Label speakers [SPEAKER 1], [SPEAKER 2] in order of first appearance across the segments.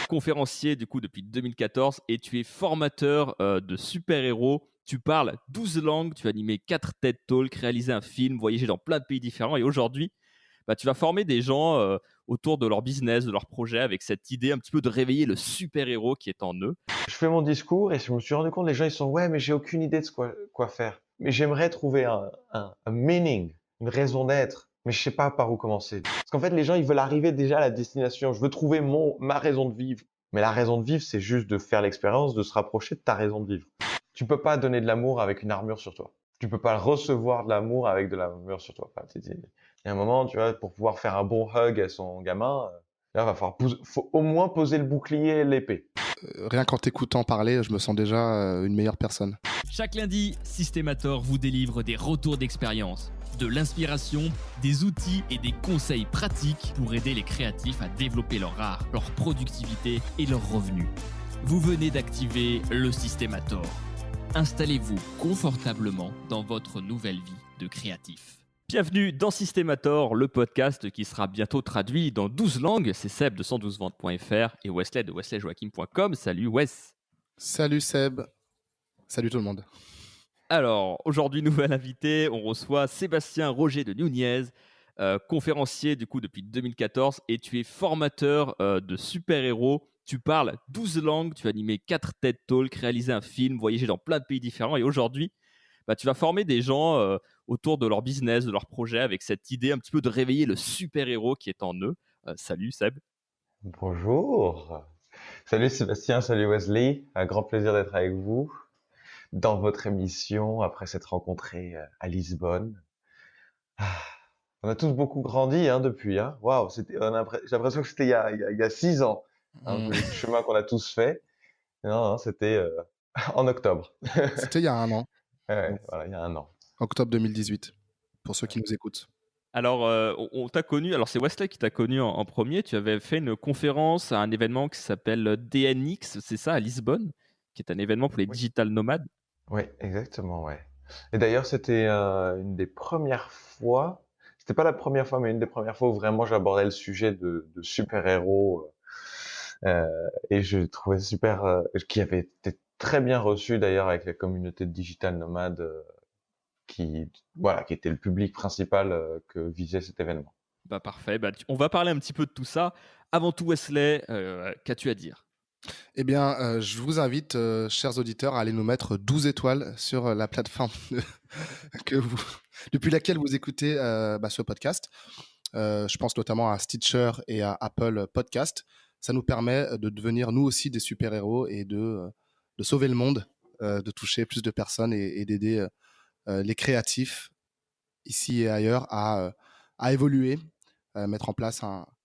[SPEAKER 1] conférencier du coup depuis 2014 et tu es formateur de super-héros. Tu parles 12 langues, tu as animé 4 TED Talks, réalisé un film, voyagé dans plein de pays différents et aujourd'hui, tu vas former des gens autour de leur business, de leur projet avec cette idée un petit peu de réveiller le super-héros qui est en eux.
[SPEAKER 2] Je fais mon discours et je me suis rendu compte, les gens ils sont ouais, mais j'ai aucune idée de quoi faire. Mais j'aimerais trouver un meaning, une raison d'être, mais je sais pas par où commencer. Parce qu'en fait, les gens ils veulent arriver déjà à la destination. Je veux trouver ma raison de vivre. Mais la raison de vivre, c'est juste de faire l'expérience, de se rapprocher de ta raison de vivre. Tu peux pas donner de l'amour avec une armure sur toi. Tu peux pas recevoir de l'amour avec de l'armure sur toi. Enfin, il y a un moment, tu vois, pour pouvoir faire un bon hug à son gamin, là, faut au moins poser le bouclier et l'épée.
[SPEAKER 3] Rien qu'en t'écoutant parler, je me sens déjà une meilleure personne.
[SPEAKER 1] Chaque lundi, Systemator vous délivre des retours d'expérience, de l'inspiration, des outils et des conseils pratiques pour aider les créatifs à développer leur art, leur productivité et leurs revenus. Vous venez d'activer le Systemator. Installez-vous confortablement dans votre nouvelle vie de créatif. Bienvenue dans Systemator, le podcast qui sera bientôt traduit dans 12 langues. C'est Seb de 112ventes.fr et Wesley de wesleyjoachim.com. Salut Wes.
[SPEAKER 3] Salut Seb. Salut tout le monde.
[SPEAKER 1] Alors, aujourd'hui, nouvel invité, on reçoit Sébastien Roger de Nunez, conférencier du coup depuis 2014 et tu es formateur de super-héros. Tu parles 12 langues, tu as animé 4 TED Talks, réalisé un film, voyagé dans plein de pays différents et aujourd'hui, tu vas former des gens autour de leur business, de leur projet avec cette idée un petit peu de réveiller le super-héros qui est en eux. Salut Seb.
[SPEAKER 2] Bonjour. Salut Sébastien, salut Wesley. Un grand plaisir d'être avec vous dans votre émission après s'être rencontrés à Lisbonne. Ah, on a tous beaucoup grandi depuis. Hein. Waouh, j'ai l'impression que c'était il y a 6 ans,
[SPEAKER 3] Mm.
[SPEAKER 2] le chemin qu'on a tous fait. Non, c'était en octobre.
[SPEAKER 3] C'était il y a un an,
[SPEAKER 2] Ouais, voilà, il y a un an.
[SPEAKER 3] octobre 2018, pour ceux qui nous écoutent.
[SPEAKER 1] Alors, on t'a connu, alors c'est Wesley qui t'a connu en premier. Tu avais fait une conférence à un événement qui s'appelle DNX, c'est ça, à Lisbonne, qui est un événement pour les
[SPEAKER 2] Oui,
[SPEAKER 1] digital nomades.
[SPEAKER 2] oui, exactement, ouais. Et d'ailleurs, c'était une des premières fois. C'était pas la première fois, mais une des premières fois où vraiment j'abordais le sujet de super-héros. Et je trouvais super, qui avait été très bien reçu d'ailleurs avec la communauté de digital nomade, qui était le public principal que visait cet événement.
[SPEAKER 1] Parfait, on va parler un petit peu de tout ça. Avant tout, Wesley, qu'as-tu à dire?
[SPEAKER 3] Eh bien, je vous invite, chers auditeurs, à aller nous mettre 12 étoiles sur la plateforme que vous, depuis laquelle vous écoutez ce podcast. Je pense notamment à Stitcher et à Apple Podcast. Ça nous permet de devenir nous aussi des super-héros et de sauver le monde, de toucher plus de personnes et d'aider les créatifs ici et ailleurs à évoluer, à mettre en place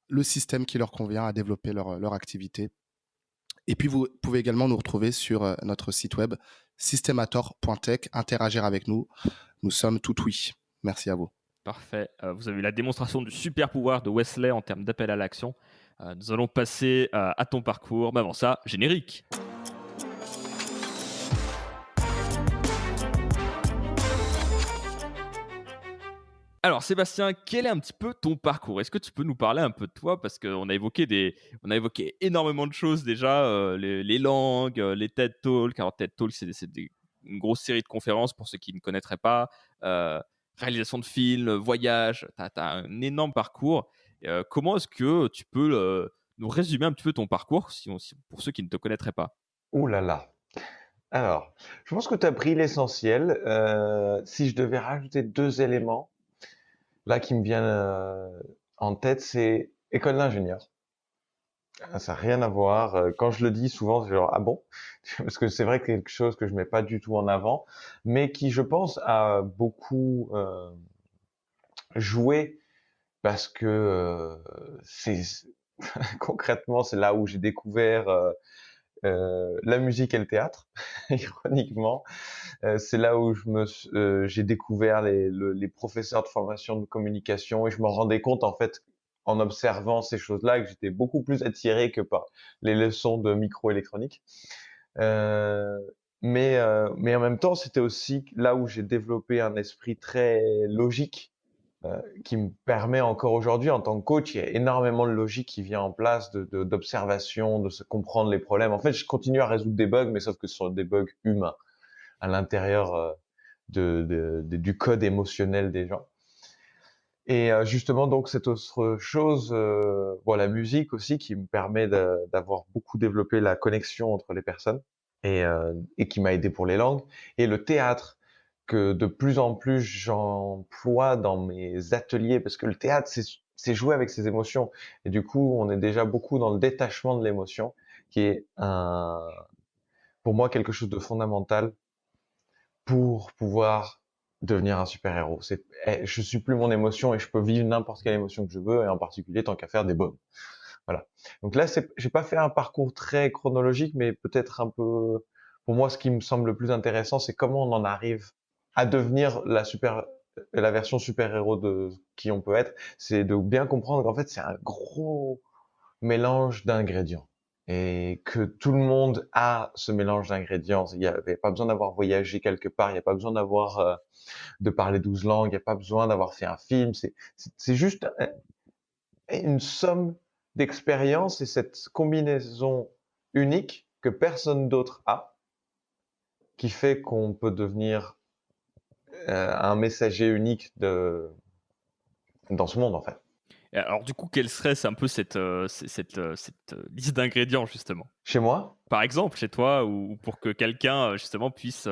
[SPEAKER 3] le système qui leur convient, à développer leur activité. Et puis, vous pouvez également nous retrouver sur notre site web systemator.tech, interagir avec nous. Nous sommes tout oui. Merci à vous.
[SPEAKER 1] Parfait. Vous avez eu la démonstration du super pouvoir de Wesley en termes d'appel à l'action. Nous allons passer à ton parcours. Mais avant ça, générique. Alors Sébastien, quel est un petit peu ton parcours? Est-ce que tu peux nous parler un peu de toi? Parce qu'on a évoqué énormément de choses déjà, les langues, les TED Talks. Alors TED Talks, une grosse série de conférences pour ceux qui ne connaîtraient pas, réalisation de films, voyages. Tu as un énorme parcours. Comment est-ce que tu peux nous résumer un petit peu ton parcours pour ceux qui ne te connaîtraient pas?
[SPEAKER 2] Ouh là là. Alors, je pense que tu as pris l'essentiel. Si je devais rajouter 2 éléments, là, qui me viennent en tête, c'est école d'ingénieur. Ça a rien à voir. Quand je le dis souvent, c'est genre ah bon, parce que c'est vrai que c'est quelque chose que je mets pas du tout en avant, mais qui, je pense, a beaucoup joué parce que c'est concrètement c'est là où j'ai découvert la musique et le théâtre. Ironiquement, c'est là où j'ai découvert les professeurs de formation de communication et je me rendais compte en fait en observant ces choses-là que j'étais beaucoup plus attiré que par les leçons de microélectronique. Euh, mais en même temps, c'était aussi là où j'ai développé un esprit très logique qui me permet encore aujourd'hui, en tant que coach, il y a énormément de logique qui vient en place, d'observation, de se comprendre les problèmes. En fait, je continue à résoudre des bugs, mais sauf que ce sont des bugs humains à l'intérieur du code émotionnel des gens. Et justement, donc, cette autre chose, la musique aussi, qui me permet d'avoir beaucoup développé la connexion entre les personnes et qui m'a aidé pour les langues. Et le théâtre, que de plus en plus j'emploie dans mes ateliers, parce que le théâtre, c'est jouer avec ses émotions. Et du coup, on est déjà beaucoup dans le détachement de l'émotion, qui est pour moi quelque chose de fondamental pour pouvoir devenir un super-héros. Je suis plus mon émotion et je peux vivre n'importe quelle émotion que je veux, et en particulier tant qu'à faire des bonnes. Voilà. Donc là, j'ai pas fait un parcours très chronologique, mais peut-être un peu, pour moi, ce qui me semble le plus intéressant, c'est comment on en arrive à devenir la version super-héros de qui on peut être. C'est de bien comprendre qu'en fait, c'est un gros mélange d'ingrédients. Et que tout le monde a ce mélange d'ingrédients. Il n'y avait pas besoin d'avoir voyagé quelque part, il n'y a pas besoin de parler 12 langues, il n'y a pas besoin d'avoir fait un film. C'est juste une somme d'expériences et cette combinaison unique que personne d'autre a, qui fait qu'on peut devenir un messager unique dans ce monde, en fait.
[SPEAKER 1] Et alors du coup, quelle serait un peu cette liste d'ingrédients justement?
[SPEAKER 2] Chez moi,
[SPEAKER 1] Par exemple, chez toi ou pour que quelqu'un, justement puisse,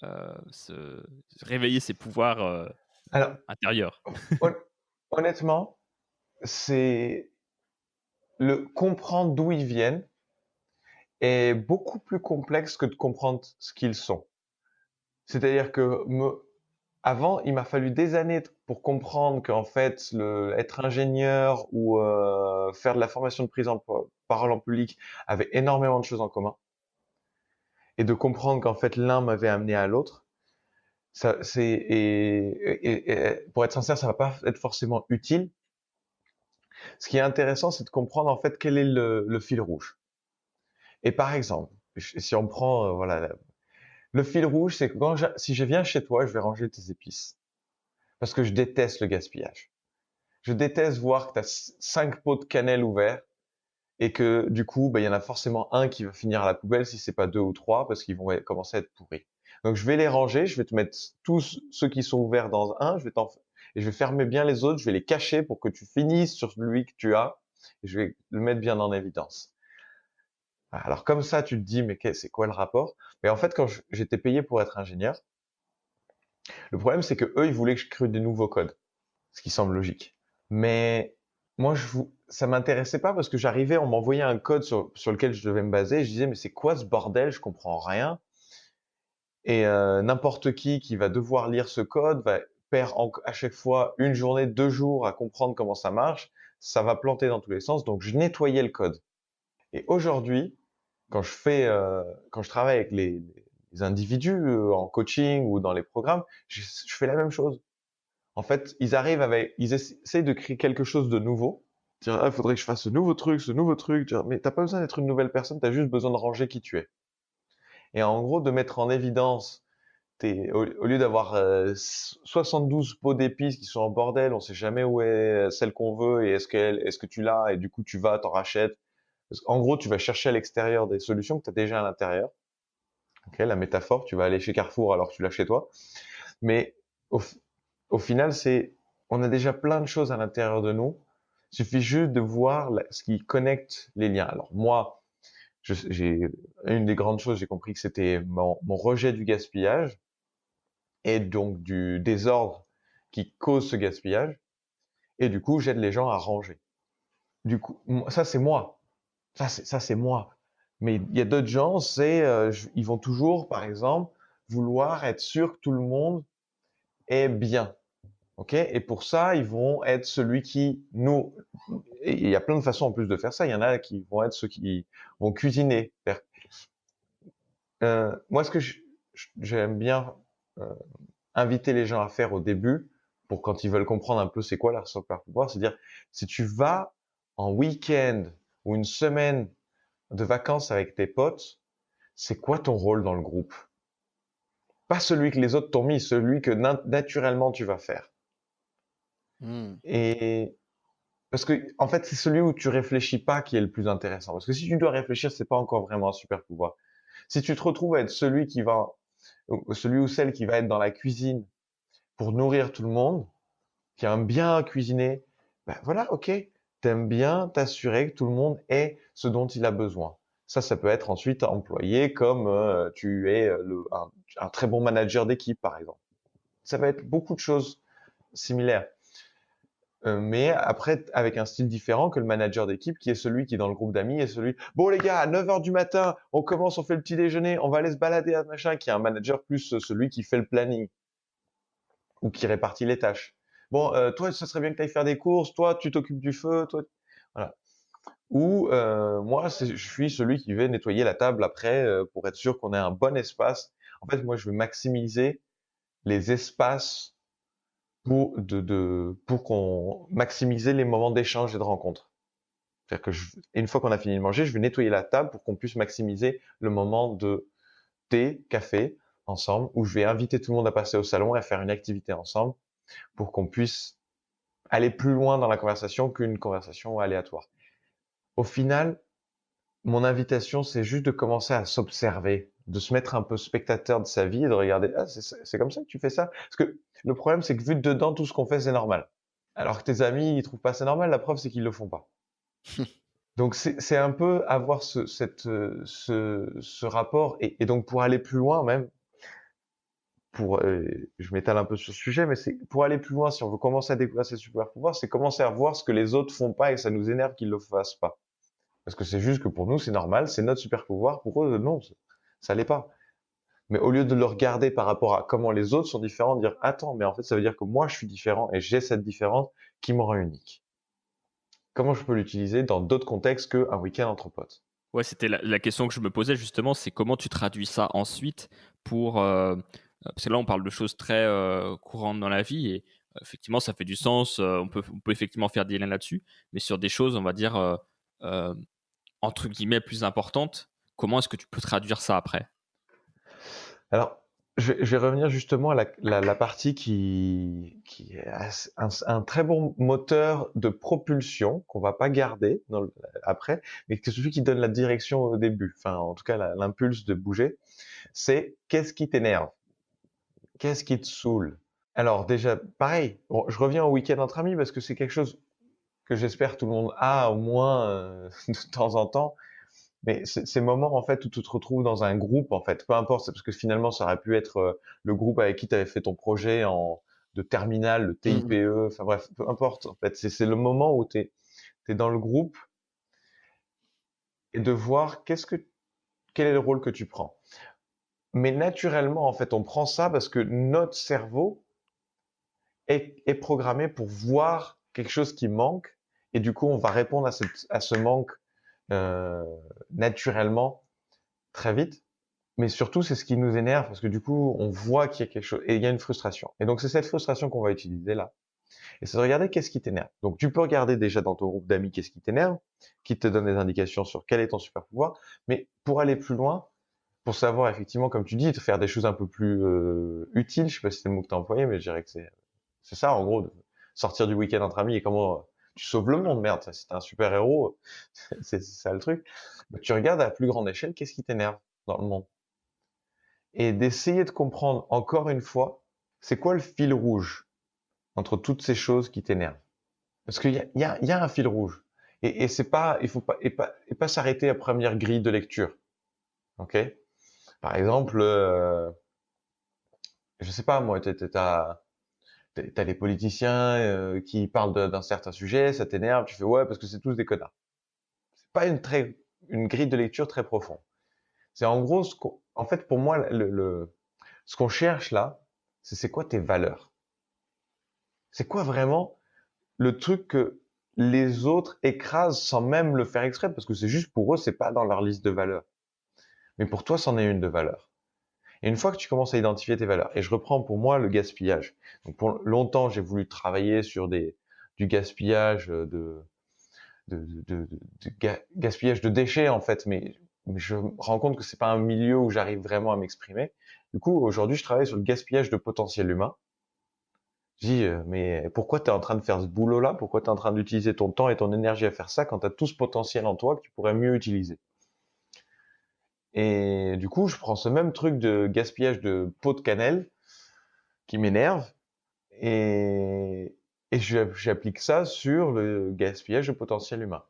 [SPEAKER 1] se réveiller ses pouvoirs,
[SPEAKER 2] alors,
[SPEAKER 1] intérieurs?
[SPEAKER 2] hon honnêtement, c'est le comprendre d'où ils viennent est beaucoup plus complexe que de comprendre ce qu'ils sont. C'est-à-dire que avant, il m'a fallu des années pour comprendre qu'en fait, être ingénieur ou faire de la formation de prise en parole en public avait énormément de choses en commun, et de comprendre qu'en fait l'un m'avait amené à l'autre. Et pour être sincère, ça va pas être forcément utile. Ce qui est intéressant, c'est de comprendre en fait quel est le fil rouge. Et par exemple, si on prend le fil rouge, c'est que si je viens chez toi, je vais ranger tes épices parce que je déteste le gaspillage. Je déteste voir que tu as 5 pots de cannelle ouverts et que du coup, il y en a forcément un qui va finir à la poubelle si c'est pas 2 ou 3 parce qu'ils vont commencer à être pourris. Donc je vais les ranger, je vais te mettre tous ceux qui sont ouverts dans un, et je vais fermer bien les autres, je vais les cacher pour que tu finisses sur celui que tu as, et je vais le mettre bien en évidence. Alors comme ça, tu te dis, mais c'est quoi le rapport? Mais en fait, quand j'étais payé pour être ingénieur, le problème c'est que eux, ils voulaient que je crée des nouveaux codes, ce qui semble logique. Mais moi, ça m'intéressait pas parce que j'arrivais, on m'envoyait un code sur lequel je devais me baser. Je disais, mais c'est quoi ce bordel? Je comprends rien. Et n'importe qui va devoir lire ce code perd à chaque fois une journée, 2 jours à comprendre comment ça marche. Ça va planter dans tous les sens. Donc, je nettoyais le code. Et aujourd'hui, quand je travaille avec les individus en coaching ou dans les programmes, je fais la même chose. En fait, ils essayent de créer quelque chose de nouveau. Dire, il faudrait que je fasse ce nouveau truc, ce nouveau truc. Dire, mais t'as pas besoin d'être une nouvelle personne, t'as juste besoin de ranger qui tu es. Et en gros, de mettre en évidence, au lieu d'avoir 72 pots d'épices qui sont en bordel, on sait jamais où est celle qu'on veut et est-ce que tu l'as, et du coup tu vas, t'en rachètes. En gros, tu vas chercher à l'extérieur des solutions que tu as déjà à l'intérieur. Okay, la métaphore, tu vas aller chez Carrefour alors que tu l'as chez toi. Mais au, au final, on a déjà plein de choses à l'intérieur de nous. Il suffit juste de voir ce qui connecte les liens. Alors moi, une des grandes choses, j'ai compris que c'était mon rejet du gaspillage et donc du désordre qui cause ce gaspillage. Et du coup, j'aide les gens à ranger. Du coup, ça c'est moi. Ça c'est moi. Mais il y a d'autres gens, ils vont toujours, par exemple, vouloir être sûr que tout le monde est bien. Ok? Et pour ça, ils vont être celui qui nous. Et il y a plein de façons en plus de faire ça. Il y en a qui vont être ceux qui vont cuisiner. Moi, ce que j'aime bien inviter les gens à faire au début, pour quand ils veulent comprendre un peu c'est quoi leur super pouvoir, c'est dire, si tu vas en week-end ou une semaine de vacances avec tes potes, c'est quoi ton rôle dans le groupe? Pas celui que les autres t'ont mis, celui que naturellement tu vas faire.
[SPEAKER 3] Mmh.
[SPEAKER 2] Et parce que, en fait, c'est celui où tu réfléchis pas qui est le plus intéressant. Parce que si tu dois réfléchir, c'est pas encore vraiment un super pouvoir. Si tu te retrouves à être celui ou celle qui va être dans la cuisine pour nourrir tout le monde, qui aime bien cuisiner, ben voilà, ok, t'aimes bien t'assurer que tout le monde ait ce dont il a besoin. Ça peut être ensuite employé comme tu es un très bon manager d'équipe, par exemple. Ça va être beaucoup de choses similaires. Mais après, avec un style différent que le manager d'équipe, qui est celui qui, dans le groupe d'amis, est celui, bon les gars, à 9 heures du matin, on commence, on fait le petit déjeuner, on va aller se balader à machin, qui est un manager plus celui qui fait le planning ou qui répartit les tâches. Bon, toi, ce serait bien que tu ailles faire des courses, toi, tu t'occupes du feu, toi, voilà. Ou moi, je suis celui qui va nettoyer la table après pour être sûr qu'on ait un bon espace. En fait, moi, je veux maximiser les espaces pour qu'on maximiser les moments d'échange et de rencontre. C'est-à-dire que une fois qu'on a fini de manger, je vais nettoyer la table pour qu'on puisse maximiser le moment de thé, café ensemble, où je vais inviter tout le monde à passer au salon et à faire une activité ensemble pour qu'on puisse aller plus loin dans la conversation qu'une conversation aléatoire. Au final, mon invitation, c'est juste de commencer à s'observer, de se mettre un peu spectateur de sa vie et de regarder, ah, c'est comme ça que tu fais ça? Parce que le problème, c'est que vu de dedans, tout ce qu'on fait, c'est normal. Alors que tes amis, ils trouvent pas ça normal, la preuve, c'est qu'ils le font pas. Donc c'est un peu avoir ce rapport et donc pour aller plus loin même, je m'étale un peu sur ce sujet, mais c'est pour aller plus loin, si on veut commencer à découvrir ses super pouvoirs, c'est commencer à voir ce que les autres font pas et que ça nous énerve qu'ils le fassent pas. Parce que c'est juste que pour nous, c'est normal, c'est notre super pouvoir. Pour eux, non, ça l'est pas. Mais au lieu de le regarder par rapport à comment les autres sont différents, dire attends, mais en fait, ça veut dire que moi, je suis différent et j'ai cette différence qui me rend unique. Comment je peux l'utiliser dans d'autres contextes qu'un week-end entre potes?
[SPEAKER 1] Ouais, c'était la question que je me posais justement, c'est comment tu traduis ça ensuite pour, parce que là on parle de choses très courantes dans la vie et effectivement ça fait du sens, on peut effectivement faire des liens là-dessus, mais sur des choses on va dire euh, entre guillemets plus importantes, comment est-ce que tu peux traduire ça après?
[SPEAKER 2] Alors, je vais revenir justement à la partie qui est un très bon moteur de propulsion qu'on va pas garder après, mais que celui qui donne la direction au début, enfin en tout cas l'impulse de bouger, c'est qu'est-ce qui t'énerve? Qu'est-ce qui te saoule? Alors déjà, pareil, bon, je reviens au week-end entre amis parce que c'est quelque chose que j'espère tout le monde a au moins de temps en temps. Mais ces moments en fait où tu te retrouves dans un groupe en fait, peu importe, c'est parce que finalement ça aurait pu être le groupe avec qui tu avais fait ton projet de terminale, le
[SPEAKER 3] Mmh.
[SPEAKER 2] TIPE, enfin bref, peu importe. En fait, c'est le moment où t'es dans le groupe et de voir quel est le rôle que tu prends. Mais naturellement, en fait, on prend ça parce que notre cerveau est programmé pour voir quelque chose qui manque et du coup, on va répondre à ce manque euh, naturellement très vite. Mais surtout, c'est ce qui nous énerve parce que du coup, on voit qu'il y a quelque chose et il y a une frustration. Et donc, c'est cette frustration qu'on va utiliser là. Et c'est de regarder qu'est-ce qui t'énerve. Donc, tu peux regarder déjà dans ton groupe d'amis qu'est-ce qui t'énerve, qui te donne des indications sur quel est ton super pouvoir. Mais pour aller plus loin, pour savoir effectivement, comme tu dis, de faire des choses un peu plus utiles, je sais pas si c'est le mot que tu as employé, mais je dirais que c'est ça, en gros, de sortir du week-end entre amis et comment tu sauves le monde, merde, si t'es un super héros, c'est ça le truc. Bah, tu regardes à plus grande échelle qu'est-ce qui t'énerve dans le monde et d'essayer de comprendre encore une fois, c'est quoi le fil rouge entre toutes ces choses qui t'énervent. Parce qu'il y a un fil rouge. Et c'est pas, il faut pas, et pas s'arrêter à première grille de lecture. Ok? Par exemple, je sais pas, moi, t'as les politiciens qui parlent d'un certain sujet, ça t'énerve, tu fais ouais, parce que c'est tous des connards. C'est pas une grille de lecture très profonde. C'est en gros, en fait, pour moi, ce qu'on cherche là, c'est quoi tes valeurs? C'est quoi vraiment le truc que les autres écrasent sans même le faire exprès, parce que c'est juste pour eux, c'est pas dans leur liste de valeurs. Mais pour toi, c'en est une de valeur. Et une fois que tu commences à identifier tes valeurs, et je reprends pour moi le gaspillage. Donc pour longtemps, j'ai voulu travailler sur du gaspillage gaspillage de déchets en fait, mais je me rends compte que c'est pas un milieu où j'arrive vraiment à m'exprimer. Du coup, aujourd'hui, je travaille sur le gaspillage de potentiel humain. Je dis, mais pourquoi tu es en train de faire ce boulot-là? Pourquoi tu es en train d'utiliser ton temps et ton énergie à faire ça quand tu as tout ce potentiel en toi que tu pourrais mieux utiliser? Et du coup, je prends ce même truc de gaspillage de pots de cannelle qui m'énerve et, j'applique ça sur le gaspillage de potentiel humain.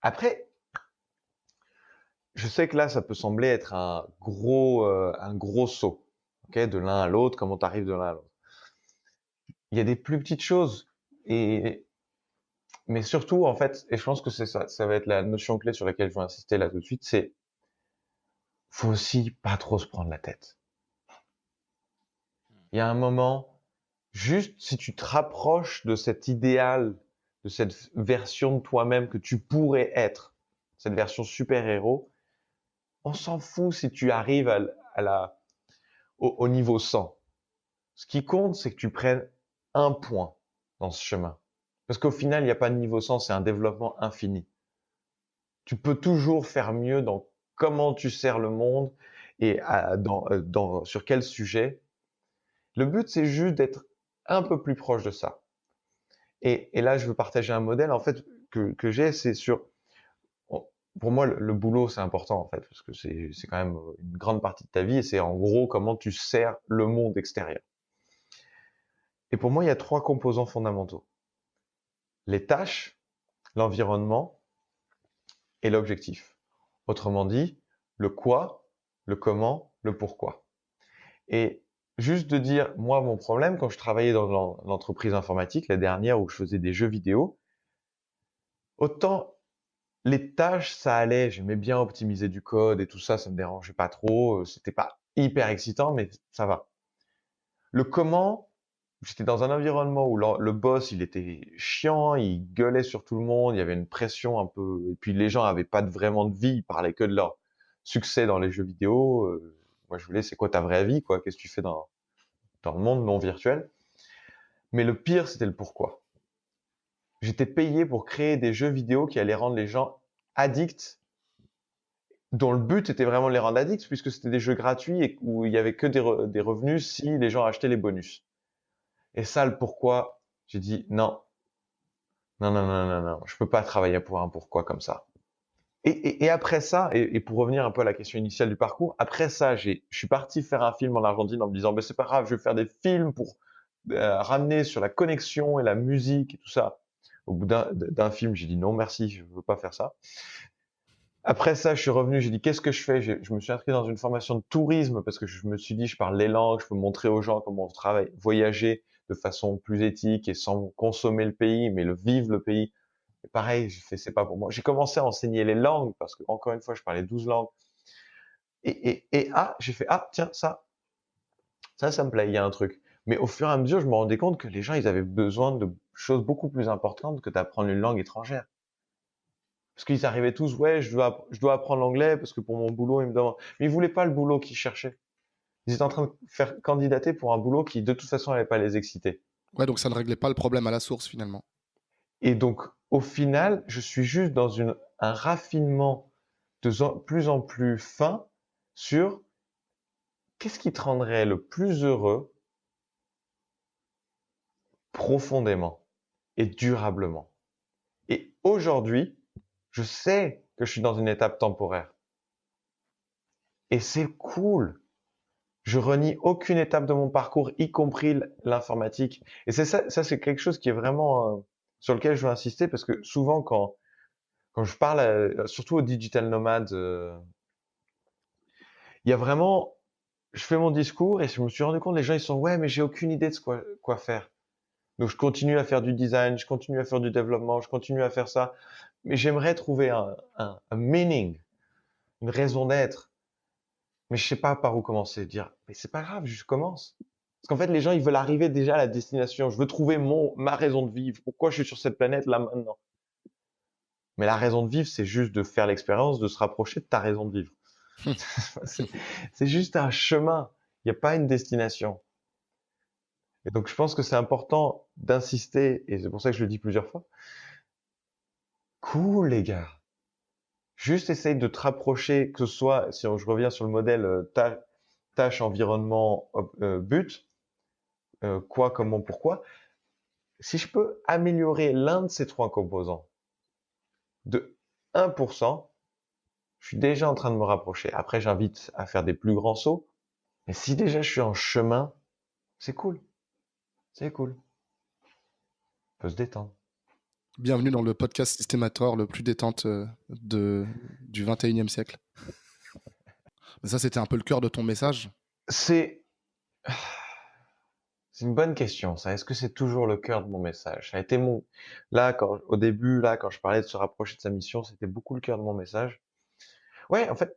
[SPEAKER 2] Après, je sais que là, ça peut sembler être un gros saut, ok, de l'un à l'autre, comment tu arrives de l'un à l'autre. Il y a des plus petites choses, mais surtout, en fait, et je pense que c'est ça, ça va être la notion clé sur laquelle je vais insister là tout de suite, c'est faut aussi pas trop se prendre la tête. Il y a un moment, juste si tu te rapproches de cet idéal, de cette version de toi-même que tu pourrais être, cette version super-héros, on s'en fout si tu arrives au niveau 100. Ce qui compte, c'est que tu prennes un point dans ce chemin. Parce qu'au final, il n'y a pas de niveau 100, c'est un développement infini. Tu peux toujours faire mieux dans comment tu sers le monde et sur quel sujet. Le but, c'est juste d'être un peu plus proche de ça. Et là, je veux partager un modèle en fait que j'ai, c'est sur. Pour moi, le boulot, c'est important en fait, parce que c'est quand même une grande partie de ta vie et c'est en gros comment tu sers le monde extérieur. Et pour moi, il y a trois composants fondamentaux. Les tâches, l'environnement et l'objectif. Autrement dit, le quoi, le comment, le pourquoi. Et juste de dire, moi, mon problème, quand je travaillais dans l'entreprise informatique, la dernière où je faisais des jeux vidéo, autant les tâches, ça allait, j'aimais bien optimiser du code et tout ça, ça me dérangeait pas trop, c'était pas hyper excitant, mais ça va. Le comment, j'étais dans un environnement où le boss, il était chiant, il gueulait sur tout le monde, il y avait une pression un peu, et puis les gens avaient pas vraiment de vie, ils parlaient que de leur succès dans les jeux vidéo. Moi, je voulais, c'est quoi ta vraie vie, quoi? Qu'est-ce que tu fais dans le monde non virtuel? Mais le pire, c'était le pourquoi. J'étais payé pour créer des jeux vidéo qui allaient rendre les gens addicts, dont le but était vraiment de les rendre addicts, puisque c'était des jeux gratuits et où il y avait que des revenus si les gens achetaient les bonus. Et ça, le pourquoi, j'ai dit non, non, non, non, non, non, je peux pas travailler pour un pourquoi comme ça. Et après ça, et pour revenir un peu à la question initiale du parcours, après ça, je suis parti faire un film en Argentine en me disant, ben c'est pas grave, je vais faire des films pour ramener sur la connexion et la musique et tout ça. Au bout d'un film, j'ai dit non, merci, je veux pas faire ça. Après ça, je suis revenu, j'ai dit qu'est-ce que je fais? Je me suis inscrit dans une formation de tourisme parce que je me suis dit je parle les langues, je peux montrer aux gens comment on travaille, voyager de façon plus éthique et sans consommer le pays, mais le vivre le pays. Et pareil, j'ai fait c'est pas pour moi. J'ai commencé à enseigner les langues parce que encore une fois, je parlais 12 langues. J'ai fait tiens ça me plaît, il y a un truc. Mais au fur et à mesure, je me rendais compte que les gens, ils avaient besoin de choses beaucoup plus importantes que d'apprendre une langue étrangère. Parce qu'ils arrivaient tous, ouais, je dois apprendre l'anglais parce que pour mon boulot, ils me demandent. Mais ils voulaient pas le boulot qu'ils cherchaient. Ils étaient en train de faire candidater pour un boulot qui, de toute façon, n'allait pas les exciter.
[SPEAKER 3] Ouais, donc ça ne réglait pas le problème à la source finalement.
[SPEAKER 2] Et donc, au final, je suis juste dans un raffinement plus en plus fin sur qu'est-ce qui te rendrait le plus heureux profondément et durablement. Et aujourd'hui, je sais que je suis dans une étape temporaire. Et c'est cool. Je renie aucune étape de mon parcours, y compris l'informatique. Et c'est ça c'est quelque chose qui est vraiment sur lequel je veux insister parce que souvent quand je parle, surtout aux digital nomades, il y a vraiment, je fais mon discours et je me suis rendu compte les gens ils sont ouais mais j'ai aucune idée de quoi faire. Donc je continue à faire du design, je continue à faire du développement, je continue à faire ça, mais j'aimerais trouver un meaning, une raison d'être. Mais je sais pas par où commencer. Dire, mais c'est pas grave, je commence. Parce qu'en fait, les gens, ils veulent arriver déjà à la destination. Je veux trouver ma raison de vivre. Pourquoi je suis sur cette planète là maintenant? Mais la raison de vivre, c'est juste de faire l'expérience, de se rapprocher de ta raison de vivre. c'est c'est juste un chemin. Il n'y a pas une destination. Et donc, je pense que c'est important d'insister, et c'est pour ça que je le dis plusieurs fois. Cool, les gars. Juste essaye de te rapprocher, que ce soit, si je reviens sur le modèle tâche, environnement, but, quoi, comment, pourquoi. Si je peux améliorer l'un de ces trois composants de 1%, je suis déjà en train de me rapprocher. Après, j'invite à faire des plus grands sauts. Mais si déjà je suis en chemin, c'est cool. C'est cool. On peut se détendre.
[SPEAKER 3] Bienvenue dans le podcast Systémator, le plus détente du 21e siècle. Ça, c'était un peu le cœur de ton message.
[SPEAKER 2] C'est une bonne question, ça. Est-ce que c'est toujours le cœur de mon message? Ça a été là, au début, là, quand je parlais de se rapprocher de sa mission, c'était beaucoup le cœur de mon message. Ouais, en fait,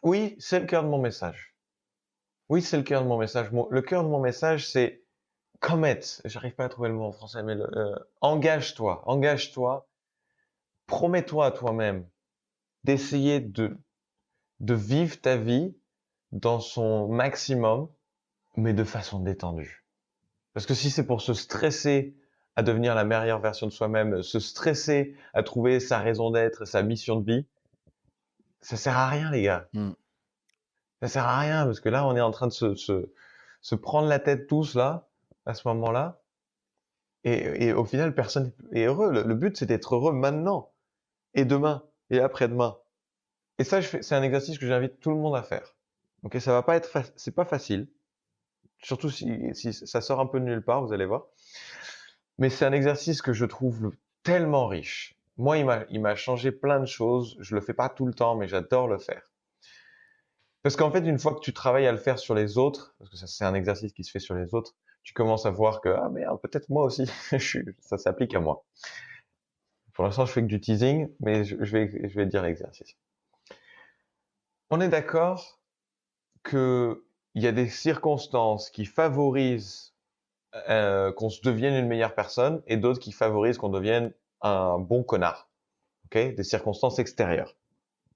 [SPEAKER 2] oui, c'est le cœur de mon message. Oui, c'est le cœur de mon message. Le cœur de mon message, c'est commit. J'arrive pas à trouver le mot en français, mais engage-toi. Engage-toi. Promets-toi à toi-même d'essayer de vivre ta vie dans son maximum, mais de façon détendue. Parce que si c'est pour se stresser à devenir la meilleure version de soi-même, se stresser à trouver sa raison d'être, sa mission de vie, ça sert à rien, les gars. Ça sert à rien, parce que là, on est en train de se prendre la tête tous, là, à ce moment-là. Et au final, personne est heureux. Le but, c'est d'être heureux maintenant, et demain, et après-demain. Et ça, c'est un exercice que j'invite tout le monde à faire. Ok, ça va pas être c'est pas facile. Surtout si ça sort un peu de nulle part, vous allez voir. Mais c'est un exercice que je trouve tellement riche. Moi, il m'a changé plein de choses. Je le fais pas tout le temps, mais j'adore le faire. Parce qu'en fait, une fois que tu travailles à le faire sur les autres, parce que ça, c'est un exercice qui se fait sur les autres, tu commences à voir que, ah merde, peut-être moi aussi, ça s'applique à moi. Pour l'instant, je fais que du teasing, mais je vais dire l'exercice. On est d'accord que il y a des circonstances qui favorisent qu'on se devienne une meilleure personne et d'autres qui favorisent qu'on devienne un bon connard. Ok, des circonstances extérieures.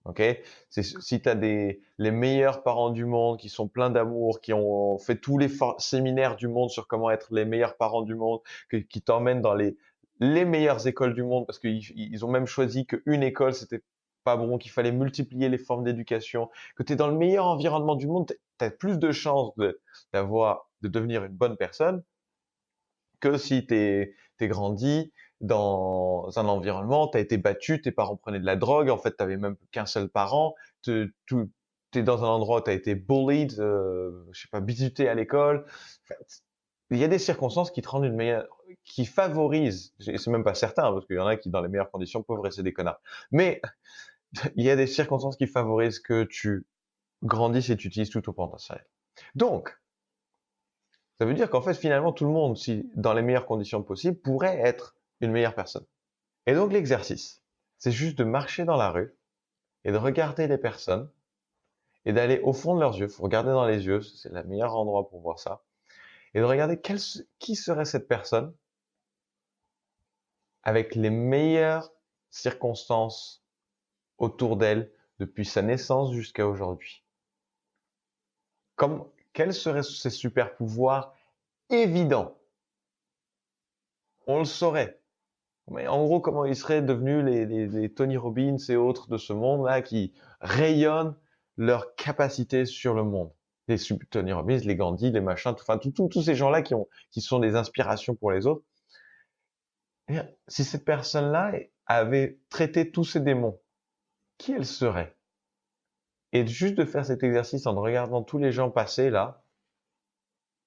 [SPEAKER 2] Ok, si t'as les meilleurs parents du monde qui sont pleins d'amour, qui ont fait tous les séminaires du monde sur comment être les meilleurs parents du monde, qui t'emmènent dans les meilleures écoles du monde, parce qu'ils ont même choisi qu'une école c'était pas bon, qu'il fallait multiplier les formes d'éducation, que tu es dans le meilleur environnement du monde, tu as plus de chances de devenir une bonne personne que si t'es grandi dans un environnement, t'as été battu, tes parents prenaient de la drogue, en fait t'avais même qu'un seul parent, t'es dans un endroit où t'as été bullied, je sais pas, bizuté à l'école. Enfin, il y a des circonstances qui te rendent une meilleure, qui favorisent, et c'est même pas certain, parce qu'il y en a qui dans les meilleures conditions peuvent rester des connards. Mais il y a des circonstances qui favorisent que tu grandisses et tu utilises tout ton potentiel. Donc, ça veut dire qu'en fait, finalement, tout le monde, si dans les meilleures conditions possibles, pourrait être une meilleure personne. Et donc, l'exercice, c'est juste de marcher dans la rue et de regarder les personnes et d'aller au fond de leurs yeux. Faut regarder dans les yeux, c'est le meilleur endroit pour voir ça. Et de regarder qui serait cette personne avec les meilleures circonstances autour d'elle depuis sa naissance jusqu'à aujourd'hui. Quels seraient ses super pouvoirs évidents? On le saurait. Mais en gros, comment ils seraient devenus les Tony Robbins et autres de ce monde-là qui rayonnent leur capacité sur le monde. Les Tony Robbins, les Gandhi, les machins, enfin tous ces gens-là qui sont des inspirations pour les autres. Et si cette personne-là avait traité tous ces démons, qui elle serait? Et juste de faire cet exercice en regardant tous les gens passer là,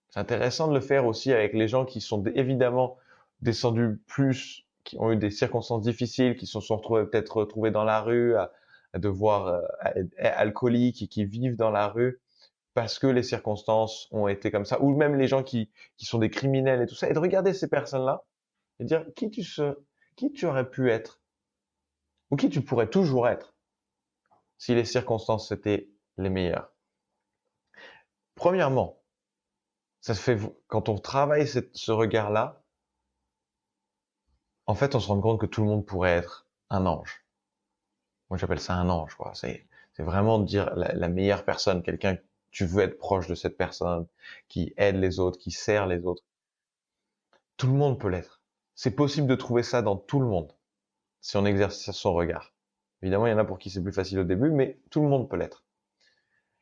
[SPEAKER 2] c'est intéressant de le faire aussi avec les gens qui sont évidemment descendus plus, qui ont eu des circonstances difficiles, qui se sont peut-être retrouvés dans la rue, à devoir être alcooliques et qui vivent dans la rue parce que les circonstances ont été comme ça, ou même les gens qui sont des criminels et tout ça, et de regarder ces personnes-là et dire qui tu aurais pu être, ou qui tu pourrais toujours être si les circonstances étaient les meilleures. Premièrement, ça se fait quand on travaille ce regard-là. En fait, on se rend compte que tout le monde pourrait être un ange. Moi, j'appelle ça un ange, quoi. C'est vraiment de dire la meilleure personne, quelqu'un que tu veux être proche de cette personne, qui aide les autres, qui sert les autres. Tout le monde peut l'être. C'est possible de trouver ça dans tout le monde, si on exerce son regard. Évidemment, il y en a pour qui c'est plus facile au début, mais tout le monde peut l'être.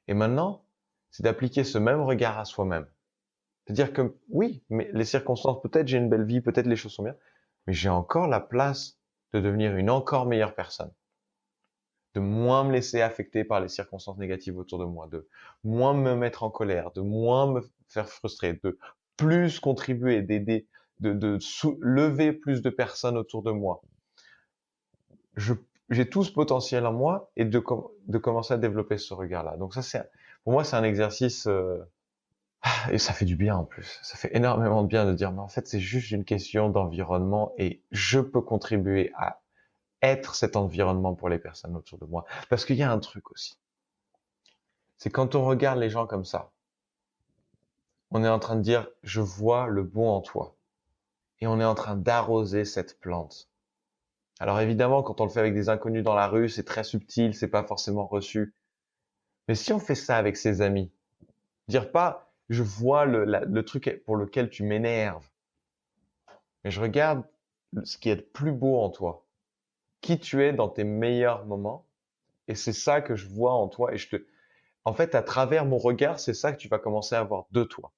[SPEAKER 2] Et maintenant, c'est d'appliquer ce même regard à soi-même. C'est-à-dire que oui, mais les circonstances, peut-être j'ai une belle vie, peut-être les choses sont bien, mais j'ai encore la place de devenir une encore meilleure personne, de moins me laisser affecter par les circonstances négatives autour de moi, de moins me mettre en colère, de moins me faire frustrer, de plus contribuer, d'aider, de lever plus de personnes autour de moi. Je, j'ai tout ce potentiel en moi et de commencer à développer ce regard-là. Donc ça, pour moi, c'est un exercice et ça fait du bien en plus. Ça fait énormément de bien de dire, mais en fait, c'est juste une question d'environnement et je peux contribuer à être cet environnement pour les personnes autour de moi. Parce qu'il y a un truc aussi. C'est quand on regarde les gens comme ça, on est en train de dire, je vois le bon en toi. Et on est en train d'arroser cette plante. Alors évidemment, quand on le fait avec des inconnus dans la rue, c'est très subtil, c'est pas forcément reçu. Mais si on fait ça avec ses amis, dire pas, je vois le truc pour lequel tu m'énerves, mais je regarde ce qui est le plus beau en toi, qui tu es dans tes meilleurs moments, et c'est ça que je vois en toi, et en fait, à travers mon regard, c'est ça que tu vas commencer à voir de toi.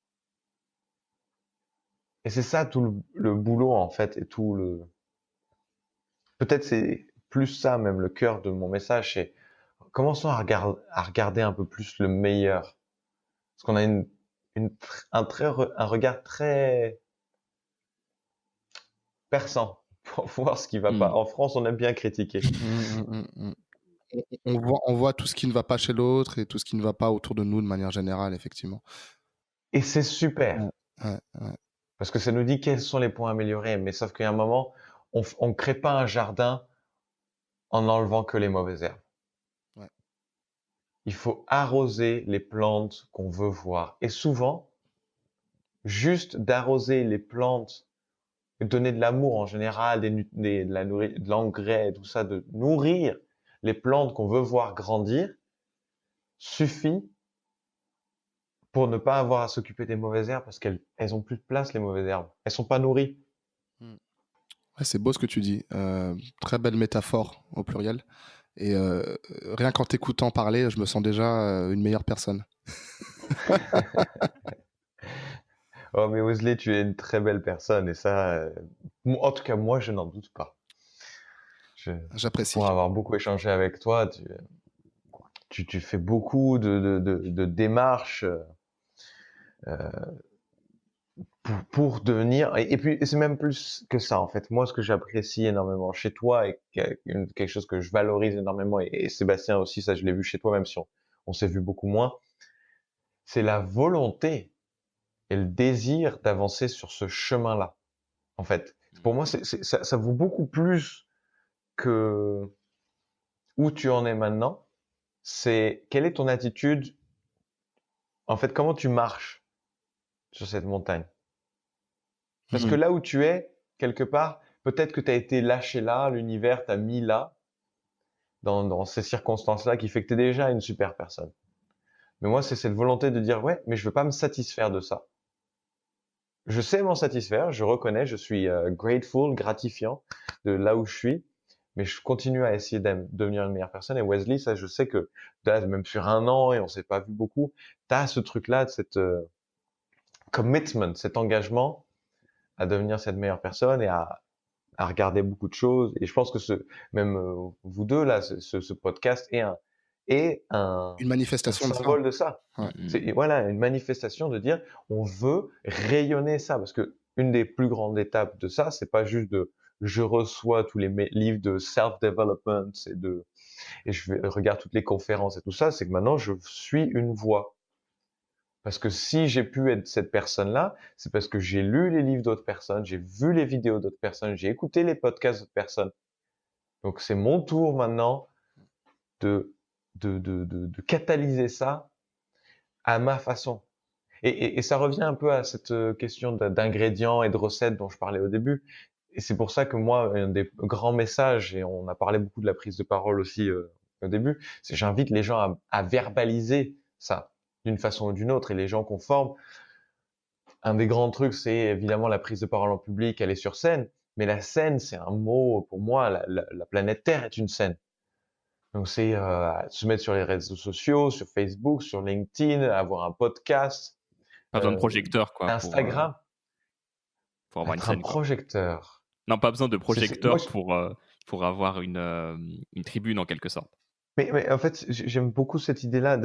[SPEAKER 2] Et c'est ça tout le boulot, en fait, et peut-être c'est plus ça même le cœur de mon message, c'est commençons à regarder un peu plus le meilleur. Parce qu'on a un regard très perçant pour voir ce qui va pas.
[SPEAKER 1] Hmm.
[SPEAKER 2] En France, on aime bien critiquer.
[SPEAKER 3] On voit tout ce qui ne va pas chez l'autre et tout ce qui ne va pas autour de nous de manière générale, effectivement.
[SPEAKER 2] Et c'est super.
[SPEAKER 3] Ouais, ouais, ouais.
[SPEAKER 2] Parce que ça nous dit quels sont les points améliorés. Mais sauf qu'il y a un moment, on crée pas un jardin en enlevant que les mauvaises herbes.
[SPEAKER 3] Ouais.
[SPEAKER 2] Il faut arroser les plantes qu'on veut voir. Et souvent, juste d'arroser les plantes, donner de l'amour en général, de l'engrais, tout ça, de nourrir les plantes qu'on veut voir grandir, suffit pour ne pas avoir à s'occuper des mauvaises herbes parce qu'elles ont plus de place, les mauvaises herbes. Elles sont pas nourries.
[SPEAKER 3] Ouais, c'est beau ce que tu dis. Très belle métaphore au pluriel. Et rien qu'en t'écoutant parler, je me sens déjà une meilleure personne.
[SPEAKER 2] Oh, mais Wesley, tu es une très belle personne et ça, en tout cas, moi, je n'en doute pas.
[SPEAKER 3] J'apprécie.
[SPEAKER 2] Pour avoir beaucoup échangé avec toi, tu fais beaucoup de démarches pour devenir, et puis c'est même plus que ça en fait. Moi, ce que j'apprécie énormément chez toi et quelque chose que je valorise énormément, et Sébastien aussi, ça je l'ai vu chez toi, même si on s'est vu beaucoup moins, c'est la volonté et le désir d'avancer sur ce chemin-là. En fait, pour moi, ça vaut beaucoup plus que où tu en es maintenant. C'est quelle est ton attitude, en fait, comment tu marches sur cette montagne. Parce que là où tu es, quelque part, peut-être que tu as été lâché là, l'univers t'a mis là, dans ces circonstances-là, qui fait que tu es déjà une super personne. Mais moi, c'est cette volonté de dire, ouais, mais je veux pas me satisfaire de ça. Je sais m'en satisfaire, je reconnais, je suis grateful, gratifiant de là où je suis, mais je continue à essayer de devenir une meilleure personne. Et Wesley, ça, je sais que là, même sur un an et on s'est pas vu beaucoup, tu as ce truc-là, cette commitment, cet engagement à devenir cette meilleure personne et à regarder beaucoup de choses. Et je pense que même vous deux là, ce podcast est
[SPEAKER 3] Une
[SPEAKER 2] un
[SPEAKER 3] manifestation de ça.
[SPEAKER 2] symbole de ça.
[SPEAKER 3] Ouais.
[SPEAKER 2] C'est voilà une manifestation de dire on veut rayonner ça parce que une des plus grandes étapes de ça, c'est pas juste de je reçois tous les livres de self-development et regarde toutes les conférences et tout ça, c'est que maintenant je suis une voix. Parce que si j'ai pu être cette personne-là, c'est parce que j'ai lu les livres d'autres personnes, j'ai vu les vidéos d'autres personnes, j'ai écouté les podcasts d'autres personnes. Donc c'est mon tour maintenant de, de catalyser ça à ma façon. Et ça revient un peu à cette question d'ingrédients et de recettes dont je parlais au début. Et c'est pour ça que moi, un des grands messages, et on a parlé beaucoup de la prise de parole aussi au début, c'est j'invite les gens à verbaliser ça d'une façon ou d'une autre. Et les gens qu'on forme, un des grands trucs, c'est évidemment la prise de parole en public, elle est sur scène. Mais la scène, c'est un mot, pour moi, la planète Terre est une scène. Donc c'est se mettre sur les réseaux sociaux, sur Facebook, sur LinkedIn, avoir un podcast,
[SPEAKER 1] Pas besoin de projecteur, quoi,
[SPEAKER 2] Instagram,
[SPEAKER 1] pour avoir une
[SPEAKER 2] être un
[SPEAKER 1] scène, quoi.
[SPEAKER 2] projecteur.
[SPEAKER 1] Non, pas besoin de
[SPEAKER 2] Moi,
[SPEAKER 1] projecteur pour avoir une tribune, en quelque sorte.
[SPEAKER 2] mais en fait, j'aime beaucoup cette idée-là